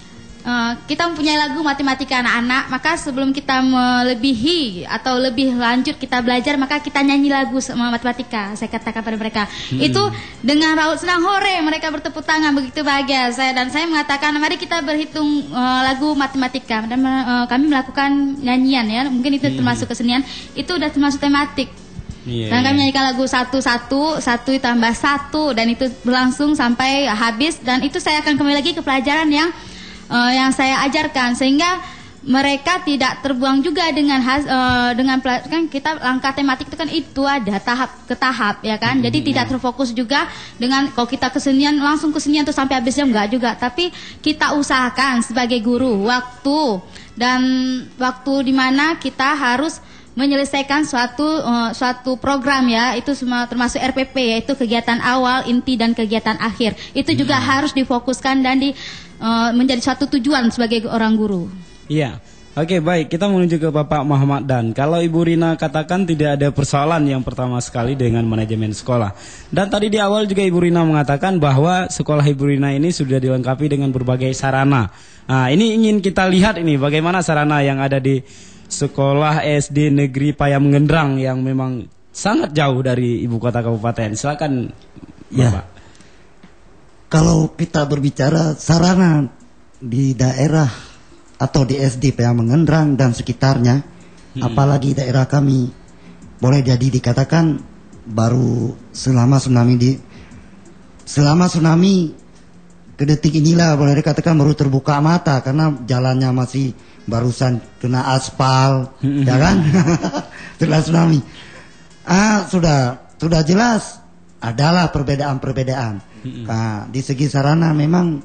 kita mempunyai lagu matematika anak-anak, maka sebelum kita melebihi atau lebih lanjut kita belajar, maka kita nyanyi lagu sama matematika. Saya katakan pada mereka itu dengan raut senang, hore, mereka bertepuk tangan begitu bahagia. Saya mengatakan mari kita berhitung lagu matematika dan kami melakukan nyanyian ya, mungkin itu termasuk kesenian, itu udah termasuk tematik. Dan kami nyanyikan lagu 1 tambah 1 dan itu berlangsung sampai habis, dan itu saya akan kembali lagi ke pelajaran yang saya ajarkan sehingga mereka tidak terbuang juga dengan kan kita langkah tematik itu kan itu ada tahap ke tahap ya kan. Jadi tidak terfokus juga dengan kalau kita kesenian langsung kesenian tuh sampai habisnya enggak juga, tapi kita usahakan sebagai guru waktu di mana kita harus menyelesaikan suatu program ya, itu semua termasuk RPP yaitu kegiatan awal, inti dan kegiatan akhir. Itu juga harus difokuskan dan menjadi suatu tujuan sebagai orang guru. Iya. Oke, baik, kita menuju ke Bapak Muhammad Dan. Kalau Ibu Rina katakan tidak ada persoalan yang pertama sekali dengan manajemen sekolah. Dan tadi di awal juga Ibu Rina mengatakan bahwa sekolah Ibu Rina ini sudah dilengkapi dengan berbagai sarana. Nah, ini ingin kita lihat ini bagaimana sarana yang ada di sekolah SD Negeri Payam Ngendrang yang memang sangat jauh dari ibu kota kabupaten. Silakan Bapak. Kalau kita berbicara sarana di daerah atau di SD Payam Ngendrang dan sekitarnya, apalagi daerah kami, boleh jadi dikatakan baru selama tsunami ke detik inilah boleh dikatakan baru terbuka mata karena jalannya masih barusan kena aspal, ya kan? Setelah tsunami, sudah jelas adalah perbedaan-perbedaan. Nah, di segi sarana memang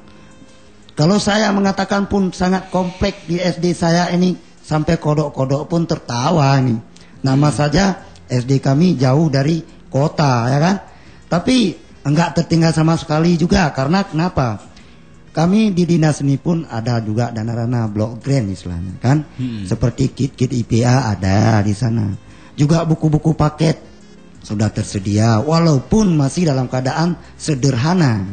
kalau saya mengatakan pun sangat kompleks di SD saya ini sampai kodok-kodok pun tertawa ini. Nama saja SD kami jauh dari kota, ya kan? Tapi enggak tertinggal sama sekali juga karena kenapa? Kami di dinas ini pun ada juga dana-dana blok grant istilahnya kan, seperti kit-kit IPA ada di sana. Juga buku-buku paket sudah tersedia, walaupun masih dalam keadaan sederhana.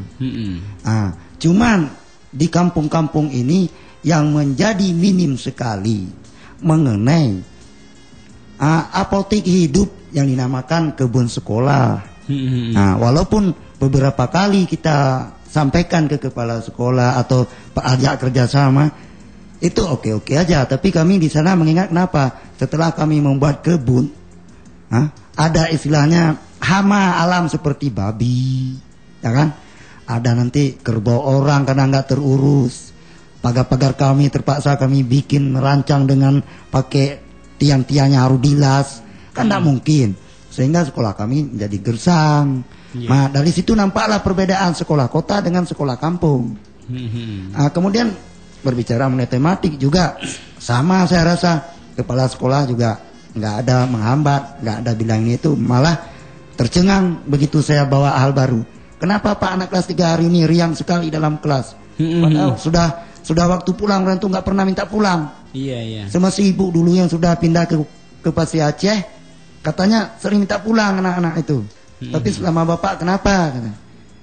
Cuman di kampung-kampung ini yang menjadi minim sekali mengenai apotek hidup yang dinamakan kebun sekolah. Walaupun beberapa kali kita sampaikan ke kepala sekolah atau ajak kerjasama, itu oke-oke aja. Tapi kami di sana mengingat kenapa? Setelah kami membuat kebun, ada istilahnya hama alam seperti babi, ya kan? Ada nanti kerbau orang karena nggak terurus. Pagar-pagar kami terpaksa kami bikin merancang dengan pakai tiang-tiangnya harus dilas, kan nggak mungkin. Sehingga sekolah kami menjadi gersang. Nah, dari situ nampaklah perbedaan sekolah kota dengan sekolah kampung. Kemudian berbicara mengenai tematik juga sama, saya rasa kepala sekolah juga nggak ada menghambat, nggak ada bilang itu, malah tercengang begitu saya bawa hal baru. Kenapa Pak anak kelas 3 hari ini riang sekali dalam kelas? Padahal sudah sudah waktu pulang orang tuh nggak pernah minta pulang. Iya. Sama si ibu dulu yang sudah pindah ke Pasir Aceh, katanya sering minta pulang anak-anak itu. Tapi selama bapak kenapa?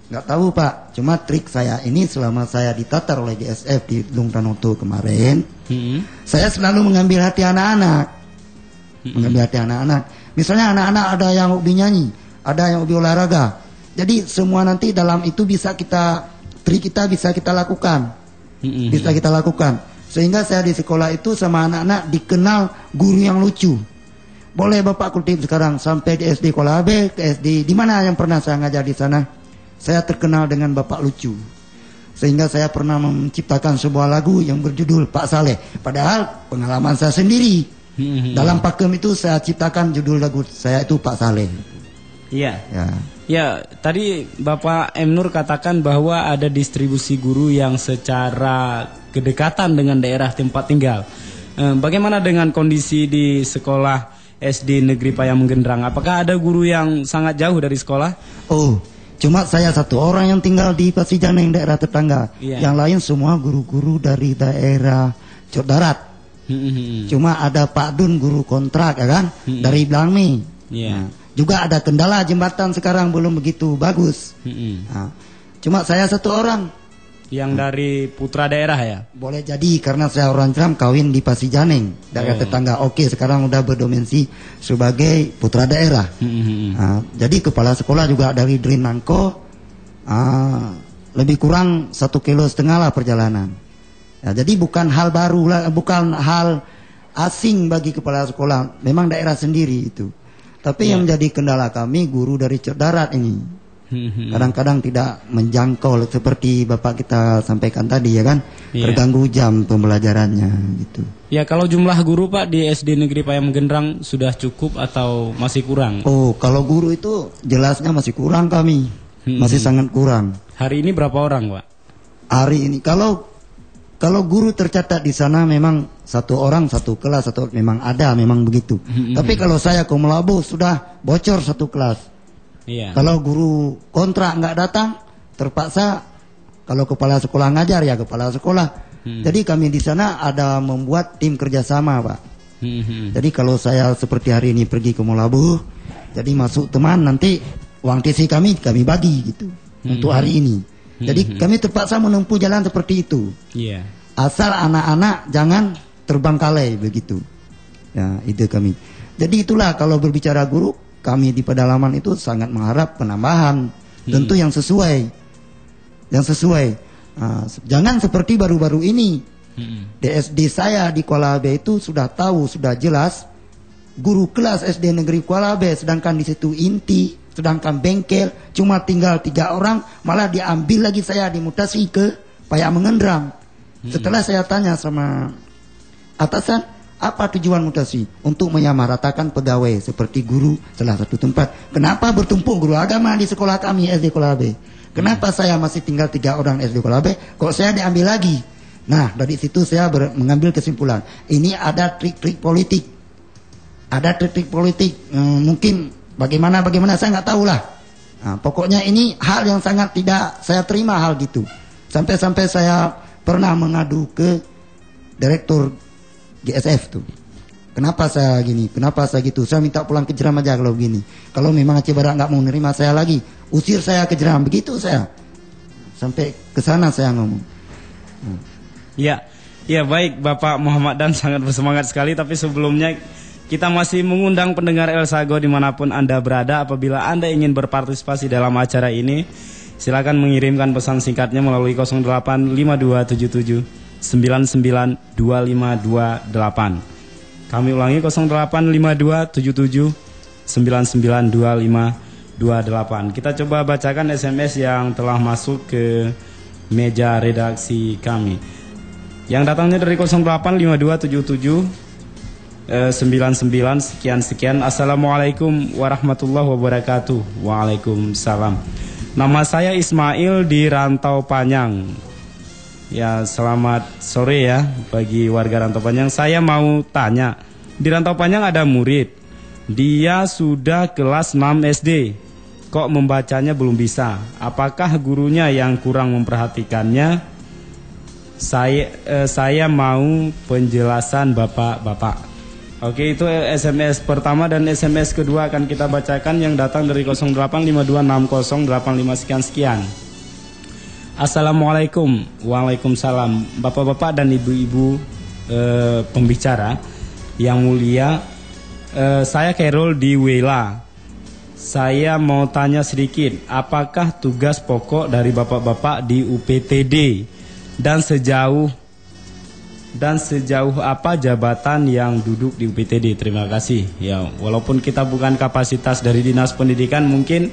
Nggak tahu pak. Cuma trik saya ini selama saya ditatar oleh GSF di Lung Tanoto kemarin, saya selalu mengambil hati anak-anak. Mengambil hati anak-anak. Misalnya anak-anak ada yang hobi nyanyi, ada yang hobi olahraga. Jadi semua nanti dalam itu bisa trik kita bisa kita lakukan. Bisa kita lakukan. Sehingga saya di sekolah itu sama anak-anak dikenal guru yang lucu. Boleh Bapak kutip sekarang sampai di SD Kuala Abe, ke SD di mana yang pernah saya ngajar di sana, saya terkenal dengan Bapak lucu. Sehingga saya pernah menciptakan sebuah lagu yang berjudul Pak Saleh. Padahal pengalaman saya sendiri. Dalam pakem itu saya ciptakan judul lagu saya itu Pak Saleh. Iya. Ya, tadi Bapak M. Nur katakan bahwa ada distribusi guru yang secara kedekatan dengan daerah tempat tinggal. Bagaimana dengan kondisi di sekolah SD Negeri Payang Menggendrang? Apakah ada guru yang sangat jauh dari sekolah? Oh, cuma saya satu orang yang tinggal di Pasijaneng daerah tetangga. Yang lain semua guru-guru dari daerah Cok Darat. Cuma ada Pak Dun guru kontrak ya kan, dari Blangmi. Nah, juga ada kendala jembatan sekarang belum begitu bagus. Nah, cuma saya satu orang. Yang dari putra daerah ya? Boleh jadi karena saya orang Jram kawin di Pasijaneng daerah tetangga. Oke, sekarang udah berdomensi sebagai putra daerah. Nah, jadi kepala sekolah juga dari Drinangko. Lebih kurang 1,5 kilo lah perjalanan. Ya, jadi bukan hal baru lah, bukan hal asing bagi kepala sekolah. Memang daerah sendiri itu. Tapi yang menjadi kendala kami guru dari Cok Darat ini. Kadang-kadang tidak menjangkau seperti Bapak kita sampaikan tadi ya kan, terganggu jam pembelajarannya gitu. Ya, kalau jumlah guru Pak di SD Negeri Payang Menggendrang sudah cukup atau masih kurang? Oh, kalau guru itu jelasnya masih kurang kami, masih sangat kurang. Hari ini berapa orang Pak? Hari ini kalau guru tercatat di sana memang satu orang satu kelas atau memang ada memang begitu. Tapi kalau saya ke Melabu sudah bocor satu kelas. Kalau guru kontrak nggak datang, terpaksa kalau kepala sekolah ngajar ya kepala sekolah. Jadi kami di sana ada membuat tim kerjasama Pak. Jadi kalau saya seperti hari ini pergi ke Molabu, jadi masuk teman nanti uang TC kami bagi gitu untuk hari ini. Jadi kami terpaksa menempuh jalan seperti itu. Asal anak-anak jangan terbengkalai begitu. Ya itu kami. Jadi itulah kalau berbicara guru. Kami di pedalaman itu sangat mengharap penambahan, tentu yang sesuai, jangan seperti baru-baru ini. DSD saya di Kuala Abe itu sudah tahu, sudah jelas, guru kelas SD Negeri Kuala Abe, sedangkan di situ inti, sedangkan bengkel cuma tinggal 3 orang, malah diambil lagi saya dimutasi ke Payang Menggendrang. Setelah saya tanya sama atasan, apa tujuan mutasi? Untuk menyamaratakan pegawai seperti guru salah satu tempat. Kenapa bertumpuk guru agama di sekolah kami SD Kuala Abe? Kenapa saya masih tinggal 3 orang SD Kuala Abe? Kok saya diambil lagi? Nah, dari situ saya mengambil kesimpulan. Ini ada trik-trik politik. Ada trik-trik politik. Mungkin bagaimana saya nggak tahu lah. Nah, pokoknya ini hal yang sangat tidak saya terima hal gitu. Sampai-sampai saya pernah mengadu ke direktur GSF tuh. Kenapa saya gini? Kenapa saya gitu? Saya minta pulang ke Jeram aja kalau begini. Kalau memang Aceh Barat nggak mau menerima saya lagi, usir saya ke Jeram. Begitu saya. Sampai ke sana saya ngomong. Ya, baik Bapak Muhammad Dan sangat bersemangat sekali. Tapi sebelumnya kita masih mengundang pendengar El Sago dimanapun Anda berada. Apabila Anda ingin berpartisipasi dalam acara ini, silakan mengirimkan pesan singkatnya melalui 085277 992528. Kami ulangi 085277 992528. Kita coba bacakan SMS yang telah masuk ke meja redaksi kami. Yang datangnya dari 085277 99 sekian. Assalamualaikum warahmatullahi wabarakatuh. Waalaikumsalam. Nama saya Ismail di Rantau Panjang. Ya, selamat sore ya bagi warga Rantau Panjang. Saya mau tanya, di Rantau Panjang ada murid, dia sudah kelas 6 SD, kok membacanya belum bisa? Apakah gurunya yang kurang memperhatikannya? Saya mau penjelasan Bapak-bapak. Oke, itu SMS pertama dan SMS kedua akan kita bacakan yang datang dari 08526085 sekian. Assalamualaikum. Waalaikumsalam. Bapak-bapak dan ibu-ibu pembicara yang mulia, saya Khairul di Wela. Saya mau tanya sedikit, apakah tugas pokok dari bapak-bapak di UPTD dan sejauh apa jabatan yang duduk di UPTD? Terima kasih. Ya, walaupun kita bukan kapasitas dari Dinas Pendidikan, mungkin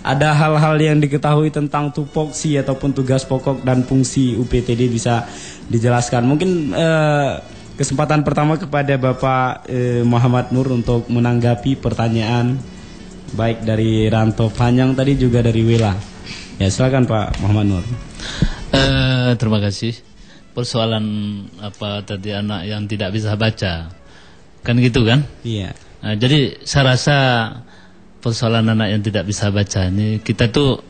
ada hal-hal yang diketahui tentang tupoksi ataupun tugas pokok dan fungsi UPTD bisa dijelaskan. Mungkin kesempatan pertama kepada Bapak Muhammad Nur untuk menanggapi pertanyaan baik dari Ranto Panjang tadi juga dari Wela. Ya, silakan Pak Muhammad Nur. Terima kasih. Persoalan apa tadi, anak yang tidak bisa baca, kan gitu kan? Iya. Nah, jadi saya rasa persoalan anak yang tidak bisa baca ini kita tuh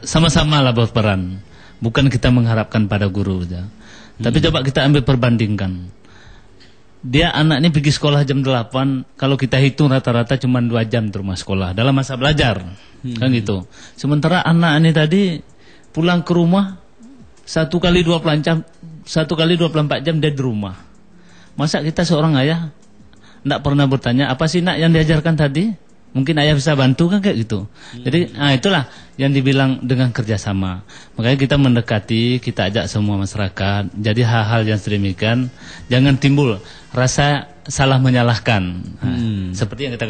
sama-sama lah berperan. Bukan kita mengharapkan pada guru aja. Tapi coba kita ambil perbandingkan. Dia anak ini pergi sekolah jam 8, kalau kita hitung rata-rata cuma 2 jam di rumah sekolah dalam masa belajar. Kan gitu. Sementara anak ini tadi pulang ke rumah 1 kali 24 jam dia di rumah. Masa kita seorang ayah tidak pernah bertanya, apa sih nak yang diajarkan tadi? Mungkin ayah bisa bantu kan, kayak gitu. Jadi itulah yang dibilang dengan kerjasama. Makanya kita mendekati, kita ajak semua masyarakat. Jadi hal-hal yang sedemikian jangan timbul rasa salah menyalahkan. Seperti yang kita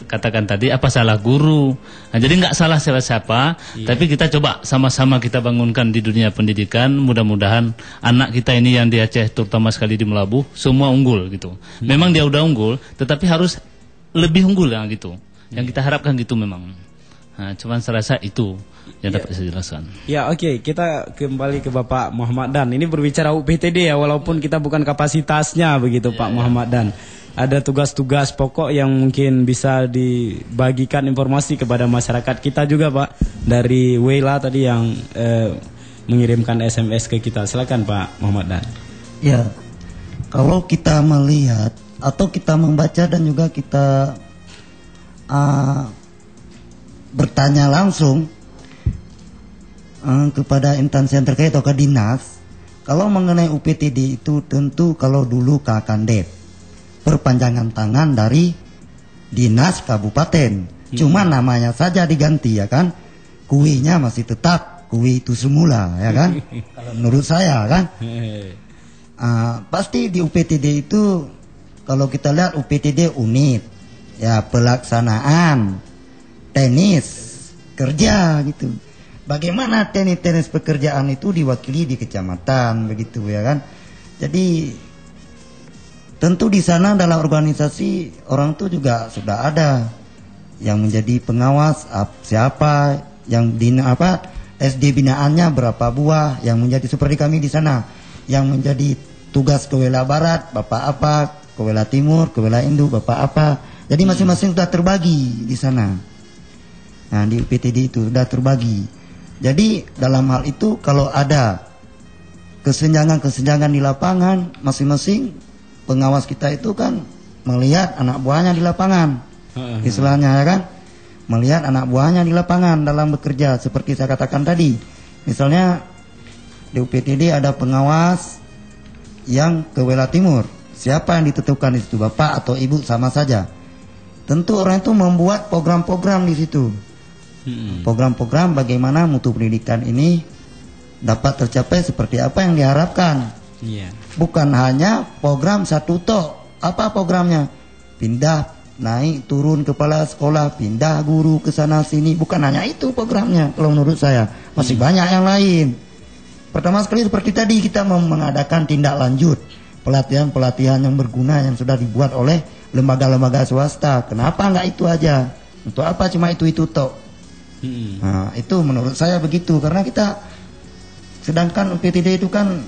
katakan tadi, apa salah guru? Nah, jadi nggak salah siapa-siapa, tapi kita coba sama-sama kita bangunkan di dunia pendidikan. Mudah-mudahan anak kita ini yang di Aceh, terutama sekali di Melabuh, semua unggul gitu. Memang dia udah unggul, tetapi harus lebih unggul ya gitu. Yang kita harapkan gitu memang. Nah, cuman saya rasa itu yang dapat saya jelaskan. Ya, oke. Kita kembali ke Bapak Muhammad Dan. Ini berbicara UPTD ya, walaupun kita bukan kapasitasnya begitu Pak Muhammad Dan. Ada tugas-tugas pokok yang mungkin bisa dibagikan informasi kepada masyarakat kita juga Pak. Dari Wela tadi yang mengirimkan SMS ke kita. Silakan Pak Muhammad Dan. Ya, kalau kita melihat atau kita membaca dan juga kita bertanya langsung kepada instansi yang terkait atau ke dinas, kalau mengenai UPTD itu tentu kalau dulu Kakandep perpanjangan tangan dari dinas kabupaten, cuma namanya saja diganti ya kan, kuinya masih tetap kui itu semula ya kan. Kalau menurut saya kan pasti di UPTD itu, kalau kita lihat UPTD unit, ya pelaksanaan, teknis, kerja gitu. Bagaimana teknis pekerjaan itu diwakili di kecamatan begitu ya kan. Jadi tentu di sana dalam organisasi orang itu juga sudah ada yang menjadi pengawas, siapa yang SD binaannya berapa buah, yang menjadi seperti kami di sana, yang menjadi tugas ke Wela Barat Bapak apa, ke Wela Timur, ke Wela Induk Bapak apa. Jadi masing-masing sudah terbagi di sana. Nah, di UPTD itu sudah terbagi. Jadi dalam hal itu kalau ada kesenjangan-kesenjangan di lapangan, masing-masing pengawas kita itu kan melihat anak buahnya di lapangan. Istilahnya ya kan, melihat anak buahnya di lapangan dalam bekerja. Seperti saya katakan tadi, misalnya di UPTD ada pengawas yang ke Wela Timur. Siapa yang ditentukan di situ, bapak atau ibu sama saja. Tentu orang itu membuat program-program di situ. Program-program bagaimana mutu pendidikan ini dapat tercapai seperti apa yang diharapkan. Bukan hanya program satu tok. Apa programnya? Pindah, naik, turun kepala sekolah, pindah guru ke sana sini. Bukan hanya itu programnya. Kalau menurut saya masih banyak yang lain. Pertama sekali seperti tadi kita mengadakan tindak lanjut pelatihan-pelatihan yang berguna yang sudah dibuat oleh lembaga-lembaga swasta. Kenapa enggak itu aja? Untuk apa cuma itu tok? Nah, itu menurut saya begitu, karena kita sedangkan UPTD itu kan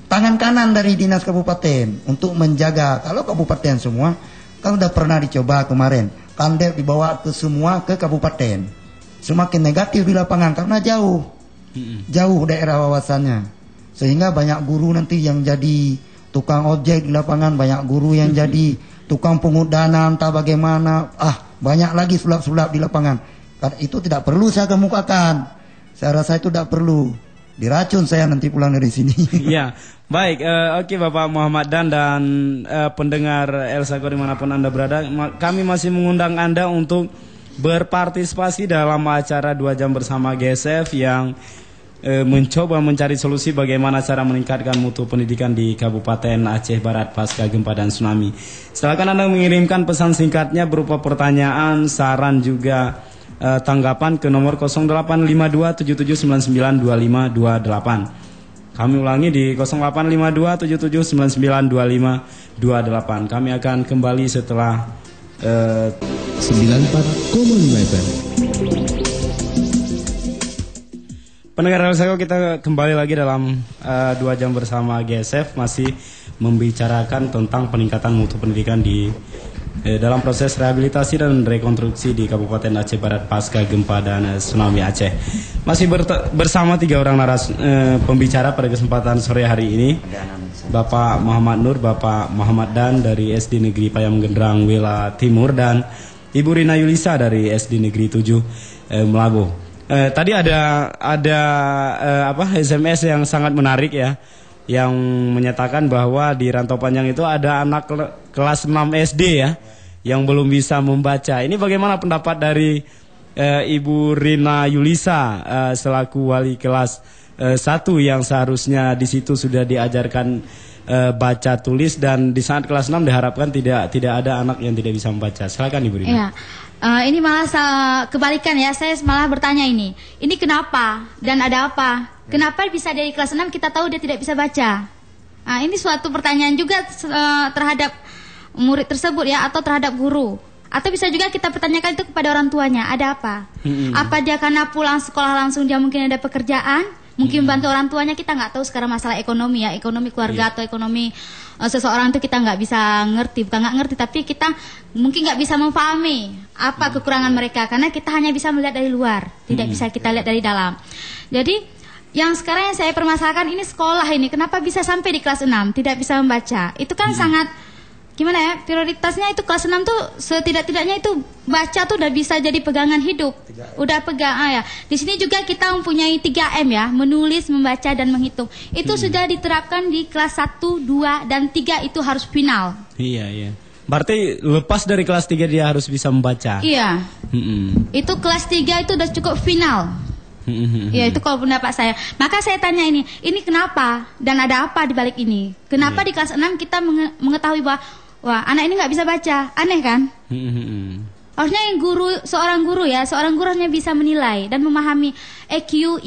tangan kanan dari dinas kabupaten untuk menjaga. Kalau kabupaten semua kan udah pernah dicoba kemarin, Kandep dibawa ke semua ke kabupaten, semakin negatif di lapangan karena jauh. jauh daerah wawasannya, sehingga banyak guru nanti yang jadi tukang ojek di lapangan, banyak guru yang jadi tukang pungut dana entah bagaimana, banyak lagi sulap-sulap di lapangan. Itu tidak perlu saya kemukakan. Saya rasa itu tidak perlu. Diracun saya nanti pulang dari sini. Ya, baik. Oke, Bapak Muhammad Dan pendengar Elsago dimanapun Anda berada, kami masih mengundang Anda untuk berpartisipasi dalam acara 2 jam bersama GSF yang mencoba mencari solusi bagaimana cara meningkatkan mutu pendidikan di Kabupaten Aceh Barat pasca gempa dan tsunami. Silakan Anda mengirimkan pesan singkatnya berupa pertanyaan, saran juga tanggapan ke nomor 085277992528. Kami ulangi di 085277992528. Kami akan kembali setelah 94,5 FM. Pendengar Elsago, kita kembali lagi dalam 2 jam bersama GSF, masih membicarakan tentang peningkatan mutu pendidikan di dalam proses rehabilitasi dan rekonstruksi di Kabupaten Aceh Barat pasca gempa dan tsunami Aceh. Masih bersama 3 orang pembicara pada kesempatan sore hari ini, Bapak Muhammad Nur, Bapak Muhammad Dan dari SD Negeri Payam Gendrang Wela Timur, dan Ibu Rina Yulisa dari SD Negeri 7 Melago. Tadi ada SMS yang sangat menarik ya, yang menyatakan bahwa di Rantau Panjang itu ada anak kelas 6 SD ya yang belum bisa membaca. Ini bagaimana pendapat dari Ibu Rina Yulisa selaku wali kelas 1 yang seharusnya di situ sudah diajarkan baca tulis, dan di saat kelas 6 diharapkan tidak ada anak yang tidak bisa membaca. Silakan Ibu Rina. Iya. Ini malah kebalikan ya, saya malah bertanya ini kenapa dan ada apa? Kenapa bisa dari kelas 6 kita tahu dia tidak bisa baca? Ini suatu pertanyaan juga terhadap murid tersebut ya, atau terhadap guru. Atau bisa juga kita pertanyakan itu kepada orang tuanya, ada apa? Apa dia karena pulang sekolah langsung dia mungkin ada pekerjaan? Mungkin bantu orang tuanya, kita nggak tahu sekarang masalah ekonomi ya, ekonomi keluarga atau ekonomi seseorang itu kita nggak bisa ngerti, bukan nggak ngerti, tapi kita mungkin nggak bisa memahami apa kekurangan mereka, karena kita hanya bisa melihat dari luar, tidak bisa kita lihat dari dalam. Jadi yang sekarang yang saya permasalahkan ini sekolah ini, kenapa bisa sampai di kelas 6 tidak bisa membaca? Itu kan sangat gimana ya, prioritasnya itu kelas 6 tuh setidak-tidaknya itu baca tuh udah bisa jadi pegangan hidup. Udah pegang ya. Di sini juga kita mempunyai 3M ya, menulis, membaca dan menghitung. Itu sudah diterapkan di kelas 1, 2 dan 3 itu harus final. Iya. Berarti lepas dari kelas 3 dia harus bisa membaca. Iya. Itu kelas 3 itu udah cukup final. Ya, itu kalau pendapat saya. Maka saya tanya ini kenapa dan ada apa di balik ini? Kenapa di kelas 6 kita mengetahui bahwa wah, anak ini nggak bisa baca, aneh kan? Harusnya yang seorang guru hanya bisa menilai dan memahami EQ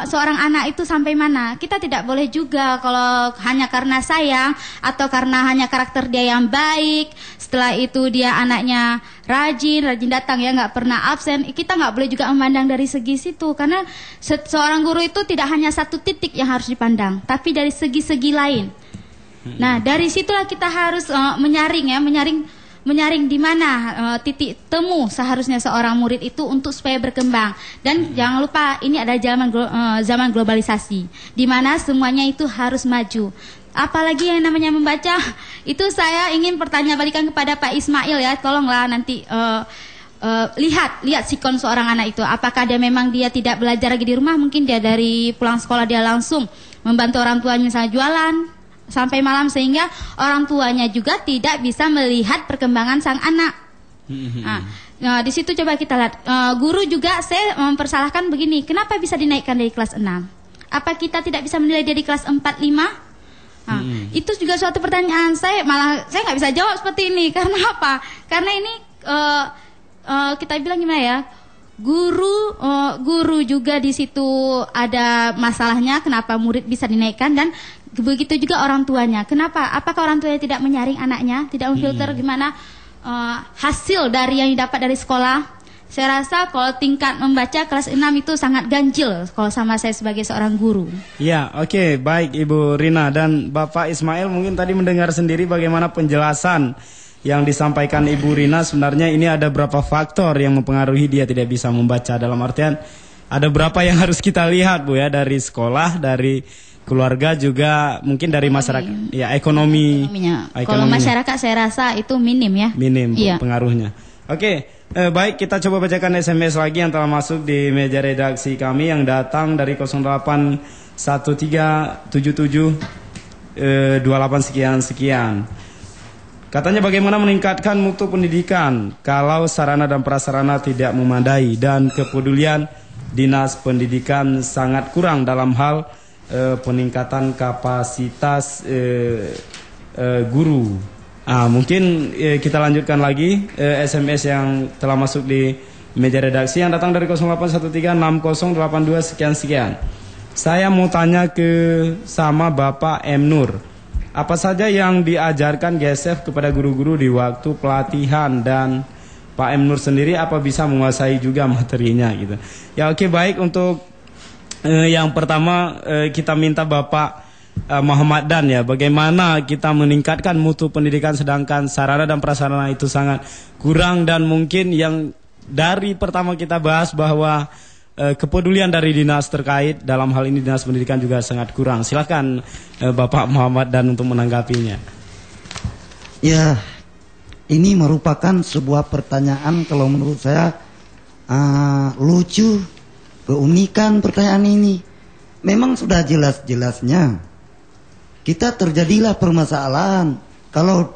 seorang anak itu sampai mana. Kita tidak boleh juga kalau hanya karena sayang atau karena hanya karakter dia yang baik, setelah itu dia anaknya rajin datang ya, nggak pernah absen. Kita nggak boleh juga memandang dari segi situ, karena seorang guru itu tidak hanya satu titik yang harus dipandang, tapi dari segi-segi lain. Nah, dari situlah kita harus menyaring di mana titik temu seharusnya seorang murid itu untuk supaya berkembang. Dan jangan lupa ini ada zaman globalisasi di mana semuanya itu harus maju. Apalagi yang namanya membaca, itu saya ingin balikan kepada Pak Ismail ya, tolonglah nanti lihat sikon seorang anak itu. Apakah dia memang dia tidak belajar lagi di rumah, mungkin dia dari pulang sekolah dia langsung membantu orang tuanya misalnya jualan sampai malam, sehingga orang tuanya juga tidak bisa melihat perkembangan sang anak. Nah, di situ coba kita lihat. Guru juga saya mempersalahkan begini, kenapa bisa dinaikkan dari kelas 6? Apa kita tidak bisa menilai dari kelas 4, 5? Itu juga suatu pertanyaan. Saya nggak bisa jawab seperti ini. Karena apa? Karena ini kita bilang gimana ya? Guru juga di situ ada masalahnya. Kenapa murid bisa dinaikkan, dan begitu juga orang tuanya. Kenapa? Apakah orang tuanya tidak menyaring anaknya, tidak memfilter gimana hasil dari yang didapat dari sekolah? Saya rasa kalau tingkat membaca kelas 6 itu sangat ganjil kalau sama saya sebagai seorang guru. Ya, oke, baik Ibu Rina dan Bapak Ismail, mungkin tadi mendengar sendiri bagaimana penjelasan yang disampaikan Ibu Rina. Sebenarnya ini ada berapa faktor yang mempengaruhi dia tidak bisa membaca, dalam artian ada berapa yang harus kita lihat Bu ya, dari sekolah, dari keluarga, juga mungkin dari masyarakat. Ya, ekonominya. Kalau masyarakat saya rasa itu minim ya. Minim pengaruhnya. Oke, baik, kita coba bacakan SMS lagi yang telah masuk di meja redaksi kami yang datang dari 08137728 sekian. Katanya bagaimana meningkatkan mutu pendidikan kalau sarana dan prasarana tidak memadai dan kepedulian dinas pendidikan sangat kurang dalam hal peningkatan kapasitas guru. Mungkin kita lanjutkan lagi SMS yang telah masuk di meja redaksi yang datang dari 08136082 sekian. Saya mau tanya sama Bapak M. Nur. Apa saja yang diajarkan GSF kepada guru-guru di waktu pelatihan, dan Pak M. Nur sendiri apa bisa menguasai juga materinya gitu. Ya, oke, baik, untuk yang pertama kita minta Bapak Muhammad Dan ya, bagaimana kita meningkatkan mutu pendidikan sedangkan sarana dan prasarana itu sangat kurang, dan mungkin yang dari pertama kita bahas bahwa kepedulian dari dinas terkait dalam hal ini dinas pendidikan juga sangat kurang. Silakan Bapak Muhammad Dan untuk menanggapinya. Ya, ini merupakan sebuah pertanyaan kalau menurut saya lucu, keunikan pertanyaan ini. Memang sudah jelas-jelasnya kita terjadilah permasalahan kalau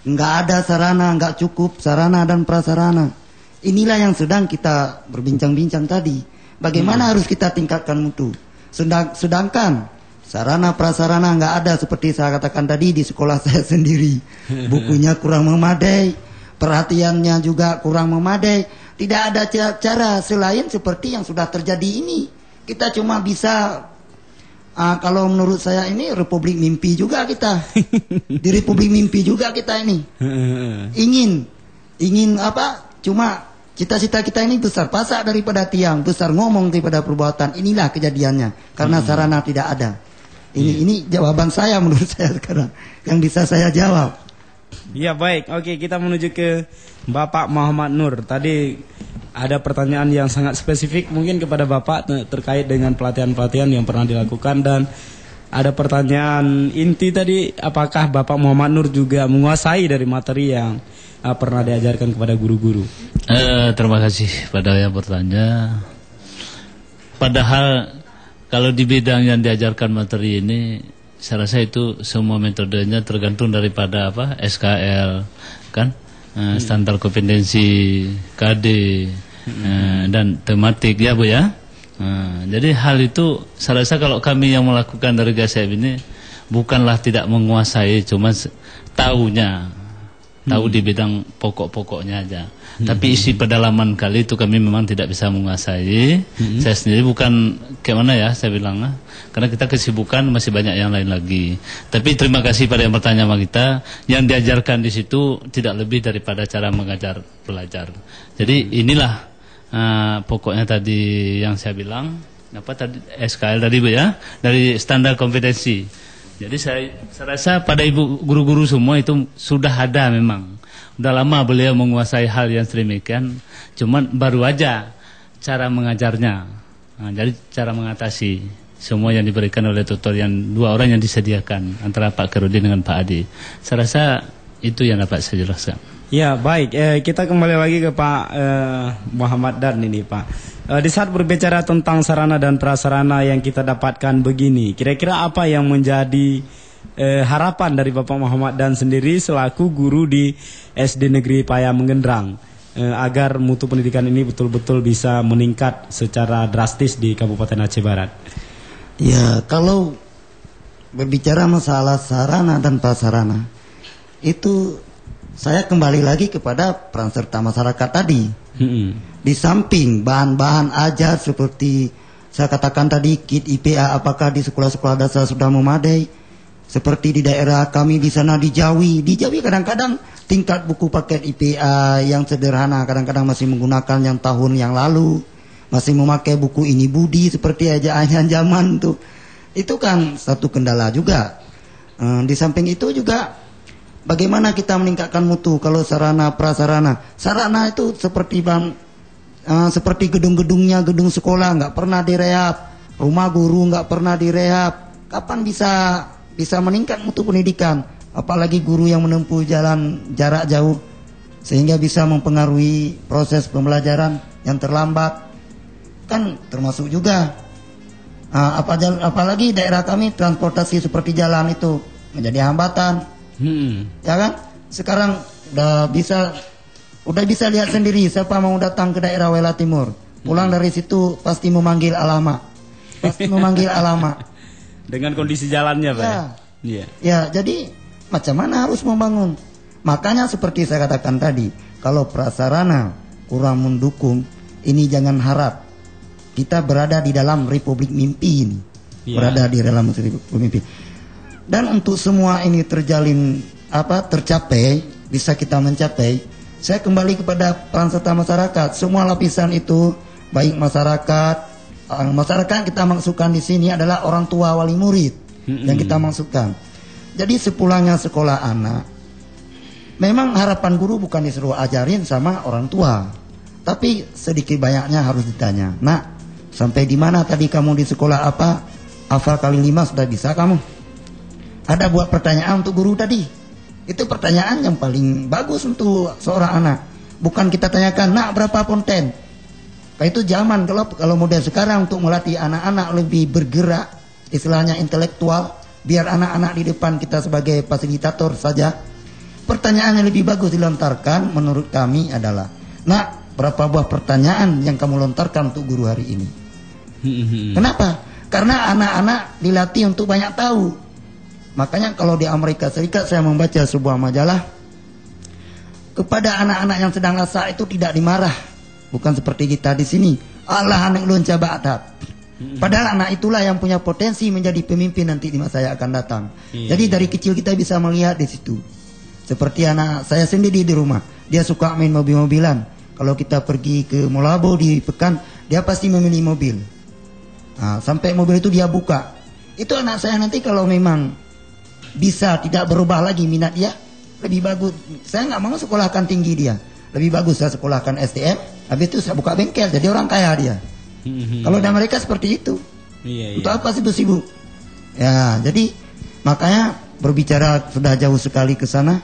nggak ada sarana, nggak cukup sarana dan prasarana. Inilah yang sedang kita berbincang-bincang tadi. Bagaimana harus kita tingkatkan mutu. Sedangkan sarana prasarana nggak ada, seperti saya katakan tadi di sekolah saya sendiri. Bukunya kurang memadai, perhatiannya juga kurang memadai. Tidak ada cara selain seperti yang sudah terjadi ini. Kita cuma bisa kalau menurut saya ini republik mimpi juga kita. Di republik mimpi juga kita ini. Ingin apa? Cuma cita-cita kita ini besar pasak daripada tiang, besar ngomong daripada perbuatan. Inilah kejadiannya karena sarana tidak ada. Ini jawaban saya menurut saya sekarang yang bisa saya jawab. Ya, baik, oke, kita menuju ke Bapak Muhammad Nur. Tadi ada pertanyaan yang sangat spesifik mungkin kepada Bapak terkait dengan pelatihan-pelatihan yang pernah dilakukan, dan ada pertanyaan inti tadi, apakah Bapak Muhammad Nur juga menguasai dari materi yang pernah diajarkan kepada guru-guru? Terima kasih pada yang bertanya. Padahal kalau di bidang yang diajarkan materi ini, saya rasa itu semua metodenya tergantung daripada SKL kan, standar kompetensi, KD, dan tematik ya Bu ya. Jadi hal itu saya rasa kalau kami yang melakukan dari GSF ini bukanlah tidak menguasai, cuma tahu di bidang pokok-pokoknya aja. Tapi isi pedalaman kali itu kami memang tidak bisa menguasai. Saya sendiri bukan gimana ya saya bilang, karena kita kesibukan masih banyak yang lain lagi. Tapi terima kasih pada yang bertanya sama kita. Yang diajarkan di situ tidak lebih daripada cara mengajar belajar. Jadi inilah pokoknya tadi yang saya bilang, tadi SKL tadi Bu ya, dari standar kompetensi. Jadi saya rasa pada ibu guru-guru semua itu sudah ada memang. Udah lama beliau menguasai hal yang sedemikian, cuman baru aja cara mengajarnya. Jadi cara mengatasi semua yang diberikan oleh tutor yang 2 orang yang disediakan antara Pak Kerudin dengan Pak Adi. Saya rasa itu yang dapat saya jelaskan. Ya, baik, kita kembali lagi ke Pak Muhammad Dan ini Pak. Di saat berbicara tentang sarana dan prasarana yang kita dapatkan begini, kira-kira apa yang menjadi harapan dari Bapak Muhammad Dan sendiri selaku guru di SD Negeri Paya Menggendrang agar mutu pendidikan ini betul-betul bisa meningkat secara drastis di Kabupaten Aceh Barat? Ya, kalau berbicara masalah sarana dan prasarana, itu saya kembali lagi kepada peran serta masyarakat tadi. Di samping bahan-bahan ajar seperti saya katakan tadi, kit IPA apakah di sekolah-sekolah dasar sudah memadai? Seperti di daerah kami di sana di Jawi kadang-kadang tingkat buku paket IPA yang sederhana kadang-kadang masih menggunakan yang tahun yang lalu, masih memakai buku Ini Budi seperti ejaan zaman tuh. Itu kan satu kendala juga. Di samping itu juga bagaimana kita meningkatkan mutu kalau sarana prasarana. Sarana itu seperti Bang seperti gedung-gedungnya, gedung sekolah nggak pernah direhab, rumah guru nggak pernah direhab. Kapan bisa meningkat mutu pendidikan? Apalagi guru yang menempuh jalan jarak jauh sehingga bisa mempengaruhi proses pembelajaran yang terlambat. Kan termasuk juga apalagi daerah kami transportasi seperti jalan itu menjadi hambatan. Ya kan? Sekarang udah bisa lihat sendiri siapa mau datang ke daerah Wela Timur. Pulang dari situ pasti memanggil alamat. Dengan kondisi jalannya, Pak. Ya, jadi macam mana harus membangun? Makanya seperti saya katakan tadi, kalau prasarana kurang mendukung, ini jangan harap kita berada di dalam republik mimpi ini. Berada di dalam republik mimpi. Dan untuk semua ini tercapai, bisa kita mencapai, saya kembali kepada peran serta masyarakat. Semua lapisan itu, baik masyarakat kita maksudkan di sini adalah orang tua wali murid yang kita maksudkan. Jadi sepulangnya sekolah anak, memang harapan guru bukan disuruh ajarin sama orang tua, tapi sedikit banyaknya harus ditanya. Nah, sampai di mana tadi kamu di sekolah apa? Hafal kali 5 sudah bisa kamu? Ada buat pertanyaan untuk guru tadi. Itu pertanyaan yang paling bagus untuk seorang anak. Bukan kita tanyakan, nak berapa konten? Itu zaman kalau model sekarang untuk melatih anak-anak lebih bergerak, istilahnya intelektual, biar anak-anak di depan kita sebagai fasilitator saja. Pertanyaan yang lebih bagus dilontarkan menurut kami adalah, nak berapa buah pertanyaan yang kamu lontarkan untuk guru hari ini? Kenapa? Karena anak-anak dilatih untuk banyak tahu. Makanya kalau di Amerika Serikat saya membaca sebuah majalah, kepada anak-anak yang sedang lasak itu tidak dimarah, bukan seperti kita di sini. Allah anak ulun coba atap. Padahal anak itulah yang punya potensi menjadi pemimpin nanti di masa yang akan datang. Jadi dari kecil kita bisa melihat di situ. Seperti anak saya sendiri di rumah, dia suka main mobil-mobilan. Kalau kita pergi ke Molabo di Pekan, dia pasti memilih mobil. Nah, sampai mobil itu dia buka. Itu anak saya nanti kalau memang bisa tidak berubah lagi minat dia, lebih bagus. Saya nggak mau sekolahkan tinggi dia, lebih bagus saya sekolahkan STM, habis itu saya buka bengkel jadi orang kaya dia. Kalau di mereka seperti itu, untuk apa sibuk-sibuk? Ya, jadi makanya berbicara sudah jauh sekali ke sana.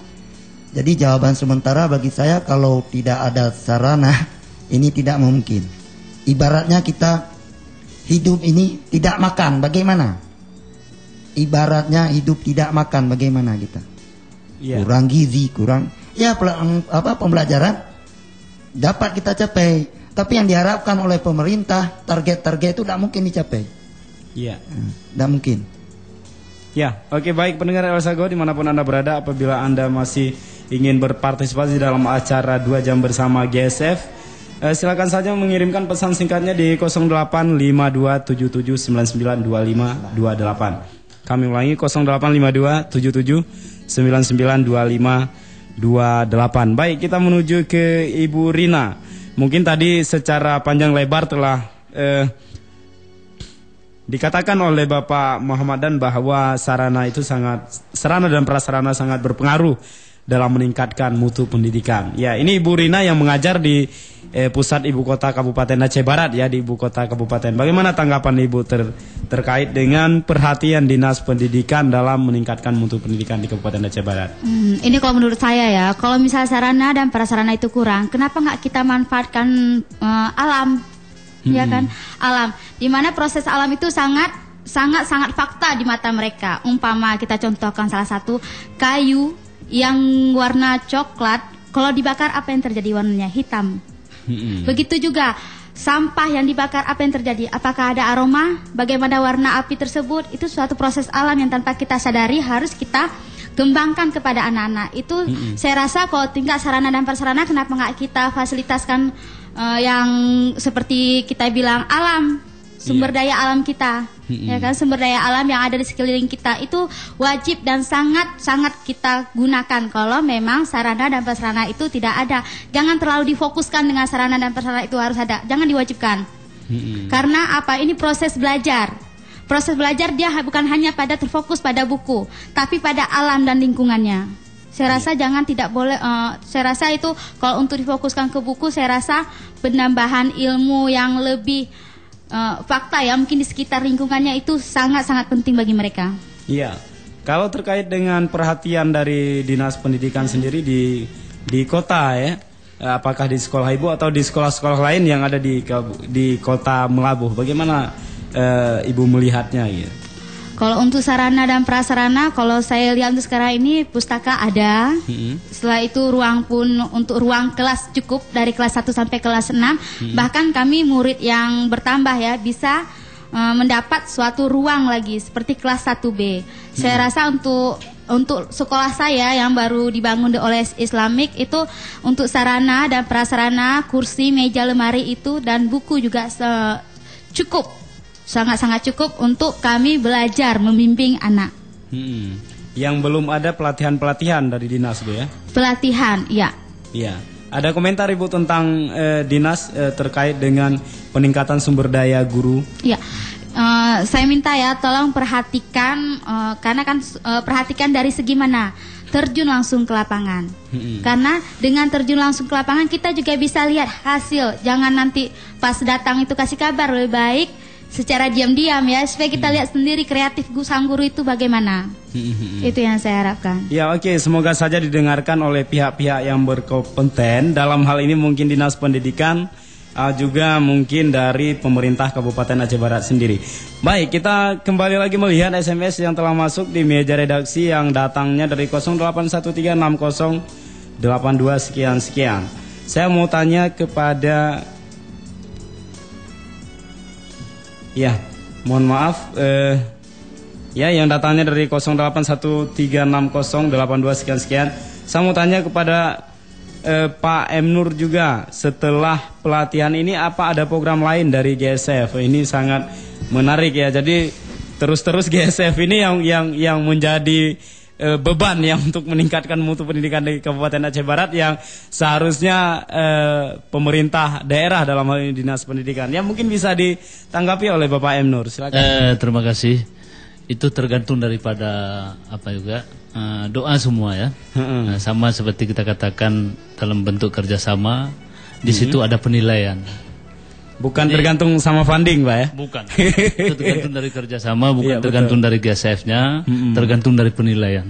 Jadi jawaban sementara bagi saya, kalau tidak ada sarana ini tidak mungkin. Ibaratnya kita hidup ini tidak makan, bagaimana? Ibaratnya hidup tidak makan, bagaimana kita? Kurang gizi, kurang pembelajaran dapat kita capai, tapi yang diharapkan oleh pemerintah, target-target itu tidak mungkin dicapai. Tidak mungkin. Ya, oke, baik pendengar Elsago dimanapun Anda berada, apabila Anda masih ingin berpartisipasi dalam acara 2 jam bersama GSF, silakan saja mengirimkan pesan singkatnya di 085277992528. Kami ulangi 085277992528. Baik, kita menuju ke Ibu Rina. Mungkin tadi secara panjang lebar telah dikatakan oleh Bapak Muhammad Dan bahwa sarana dan prasarana sangat berpengaruh dalam meningkatkan mutu pendidikan. Ya, ini Ibu Rina yang mengajar di pusat ibu kota Kabupaten Aceh Barat, ya, di ibu kota kabupaten. Bagaimana tanggapan Ibu terkait dengan perhatian Dinas Pendidikan dalam meningkatkan mutu pendidikan di Kabupaten Aceh Barat? Ini kalau menurut saya ya, kalau misalnya sarana dan prasarana itu kurang, kenapa nggak kita manfaatkan alam, ya kan? Alam, dimana proses alam itu sangat fakta di mata mereka. Umpama kita contohkan salah satu kayu yang warna coklat, kalau dibakar apa yang terjadi? Warnanya hitam. Begitu juga sampah yang dibakar, apa yang terjadi? Apakah ada aroma? Bagaimana warna api tersebut? Itu suatu proses alam yang tanpa kita sadari harus kita kembangkan kepada anak-anak. Itu saya rasa kalau tingkat sarana dan prasarana, kenapa nggak kita fasilitaskan yang seperti kita bilang alam, sumber daya alam kita, ya kan, sumber daya alam yang ada di sekeliling kita itu wajib dan sangat kita gunakan. Kalau memang sarana dan prasarana itu tidak ada, jangan terlalu difokuskan dengan sarana dan prasarana itu harus ada, jangan diwajibkan. Karena apa? Ini proses belajar. Proses belajar dia bukan hanya pada terfokus pada buku, tapi pada alam dan lingkungannya. Saya rasa jangan tidak boleh. Saya rasa itu kalau untuk difokuskan ke buku, saya rasa penambahan ilmu yang lebih fakta ya, mungkin di sekitar lingkungannya itu sangat-sangat penting bagi mereka. Iya. Kalau terkait dengan perhatian dari Dinas Pendidikan sendiri di kota ya, apakah di sekolah ibu atau di sekolah-sekolah lain yang ada di kota Melabuh, bagaimana ibu melihatnya ya? Kalau untuk sarana dan prasarana, kalau saya lihat untuk sekarang ini pustaka ada. Setelah itu ruang pun untuk ruang kelas cukup dari kelas 1 sampai kelas 6. Bahkan kami murid yang bertambah ya bisa mendapat suatu ruang lagi seperti kelas 1B. Saya rasa untuk sekolah saya yang baru dibangun oleh Islamik itu untuk sarana dan prasarana, kursi, meja, lemari itu dan buku juga cukup. Sangat-sangat cukup untuk kami belajar membimbing anak. Yang belum ada pelatihan-pelatihan dari dinas Bu ya? Pelatihan, ya. Iya. Ada komentar Ibu tentang dinas terkait dengan peningkatan sumber daya guru? Iya. Saya minta ya tolong perhatikan karena kan perhatikan dari segi mana terjun langsung ke lapangan. Karena dengan terjun langsung ke lapangan kita juga bisa lihat hasil. Jangan nanti pas datang itu kasih kabar, lebih baik secara diam-diam ya, supaya kita lihat sendiri kreatif sang guru itu bagaimana. Itu yang saya harapkan. Ya oke, semoga saja didengarkan oleh pihak-pihak yang berkompeten. Dalam hal ini mungkin Dinas Pendidikan, juga mungkin dari pemerintah Kabupaten Aceh Barat sendiri. Baik, kita kembali lagi melihat SMS yang telah masuk di meja redaksi yang datangnya dari 08136082 sekian. Saya mau tanya kepada ya, mohon maaf ya, yang datangnya dari 08136082 sekian. Saya mau tanya kepada Pak M. Nur juga, setelah pelatihan ini apa ada program lain dari GSF? Ini sangat menarik ya. Jadi terus GSF ini yang menjadi beban yang untuk meningkatkan mutu pendidikan di Kabupaten Aceh Barat yang seharusnya pemerintah daerah dalam hal ini Dinas Pendidikan. Ya mungkin bisa ditanggapi oleh Bapak M. Nur. Silakan. Terima kasih. Itu tergantung daripada apa juga doa semua ya. Sama seperti kita katakan dalam bentuk kerjasama, di situ ada penilaian. Bukan jadi, tergantung sama funding Pak ya? Bukan. Itu tergantung dari kerjasama, bukan tergantung dari GSF-nya, tergantung dari penilaian.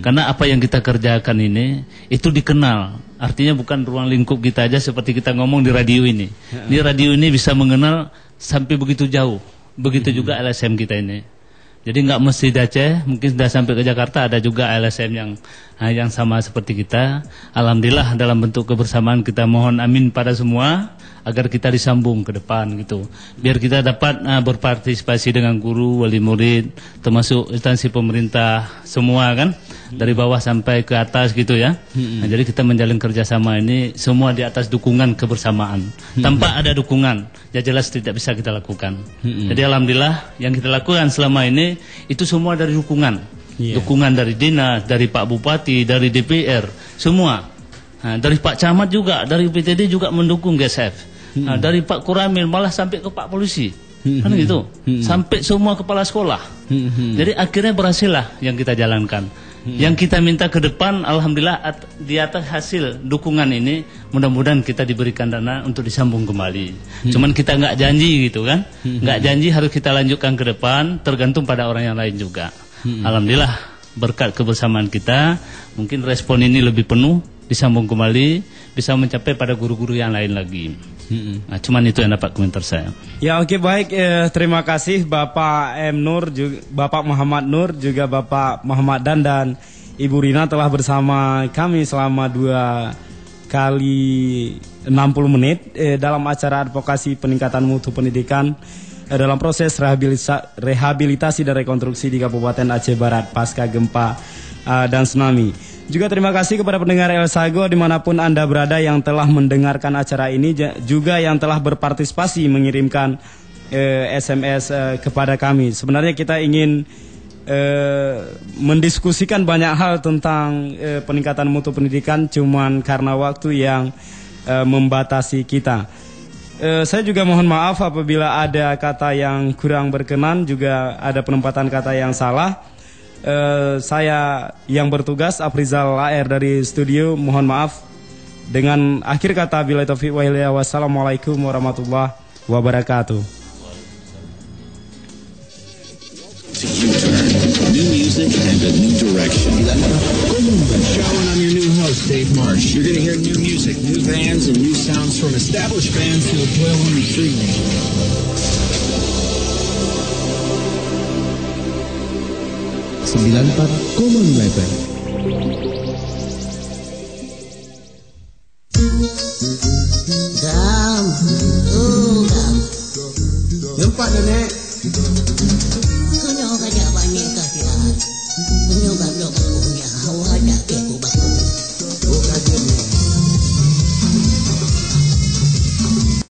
Karena apa yang kita kerjakan ini itu dikenal. Artinya bukan ruang lingkup kita aja seperti kita ngomong di radio ini. Di radio ini bisa mengenal sampai begitu jauh. Begitu juga LSM kita ini. Jadi nggak mesti di Aceh, mungkin sudah sampai ke Jakarta ada juga LSM yang sama seperti kita. Alhamdulillah dalam bentuk kebersamaan kita mohon amin pada semua agar kita disambung ke depan gitu. Biar kita dapat berpartisipasi dengan guru, wali murid, termasuk instansi pemerintah semua kan, dari bawah sampai ke atas gitu ya. Nah, jadi kita menjalin kerjasama ini semua di atas dukungan kebersamaan. Tanpa ada dukungan, ya jelas tidak bisa kita lakukan. Jadi alhamdulillah yang kita lakukan selama ini itu semua dari dukungan. Dukungan dari dinas, dari Pak Bupati, dari DPR, semua. Nah, dari Pak Camat juga, dari PTD juga mendukung GSF. Nah, dari Pak Kuramil malah sampai ke Pak Polisi. Kan gitu. Sampai semua kepala sekolah. Jadi akhirnya berhasillah yang kita jalankan. Yang kita minta ke depan, alhamdulillah di atas hasil dukungan ini, mudah-mudahan kita diberikan dana untuk disambung kembali. Cuman kita nggak janji gitu kan, nggak janji harus kita lanjutkan ke depan, tergantung pada orang yang lain juga. Alhamdulillah berkat kebersamaan kita, mungkin respon ini lebih penuh, disambung kembali, bisa mencapai pada guru-guru yang lain lagi. Nah, cuman itu yang dapat komentar saya. Ya oke, baik, terima kasih Bapak M. Nur, Bapak Muhammad Nur, juga Bapak Muhammad dan Ibu Rina telah bersama kami selama 2 kali 60 menit dalam acara advokasi peningkatan mutu pendidikan dalam proses rehabilitasi dan rekonstruksi di Kabupaten Aceh Barat pasca gempa dan tsunami. Juga terima kasih kepada pendengar El Sago dimanapun Anda berada yang telah mendengarkan acara ini, juga yang telah berpartisipasi mengirimkan SMS kepada kami. Sebenarnya kita ingin mendiskusikan banyak hal tentang peningkatan mutu pendidikan, cuman karena waktu yang membatasi kita. Saya juga mohon maaf apabila ada kata yang kurang berkenan, juga ada penempatan kata yang salah. Saya yang bertugas Afrizal AR dari studio, mohon maaf. Dengan akhir kata billahi taufiq wa hidayah, wassalamualaikum warahmatullahi wabarakatuh. New music and a new direction. Showing on your new host, Dave Marsh. You're going to hear new music, new bands, and new sounds from established bands to a 1203 94,11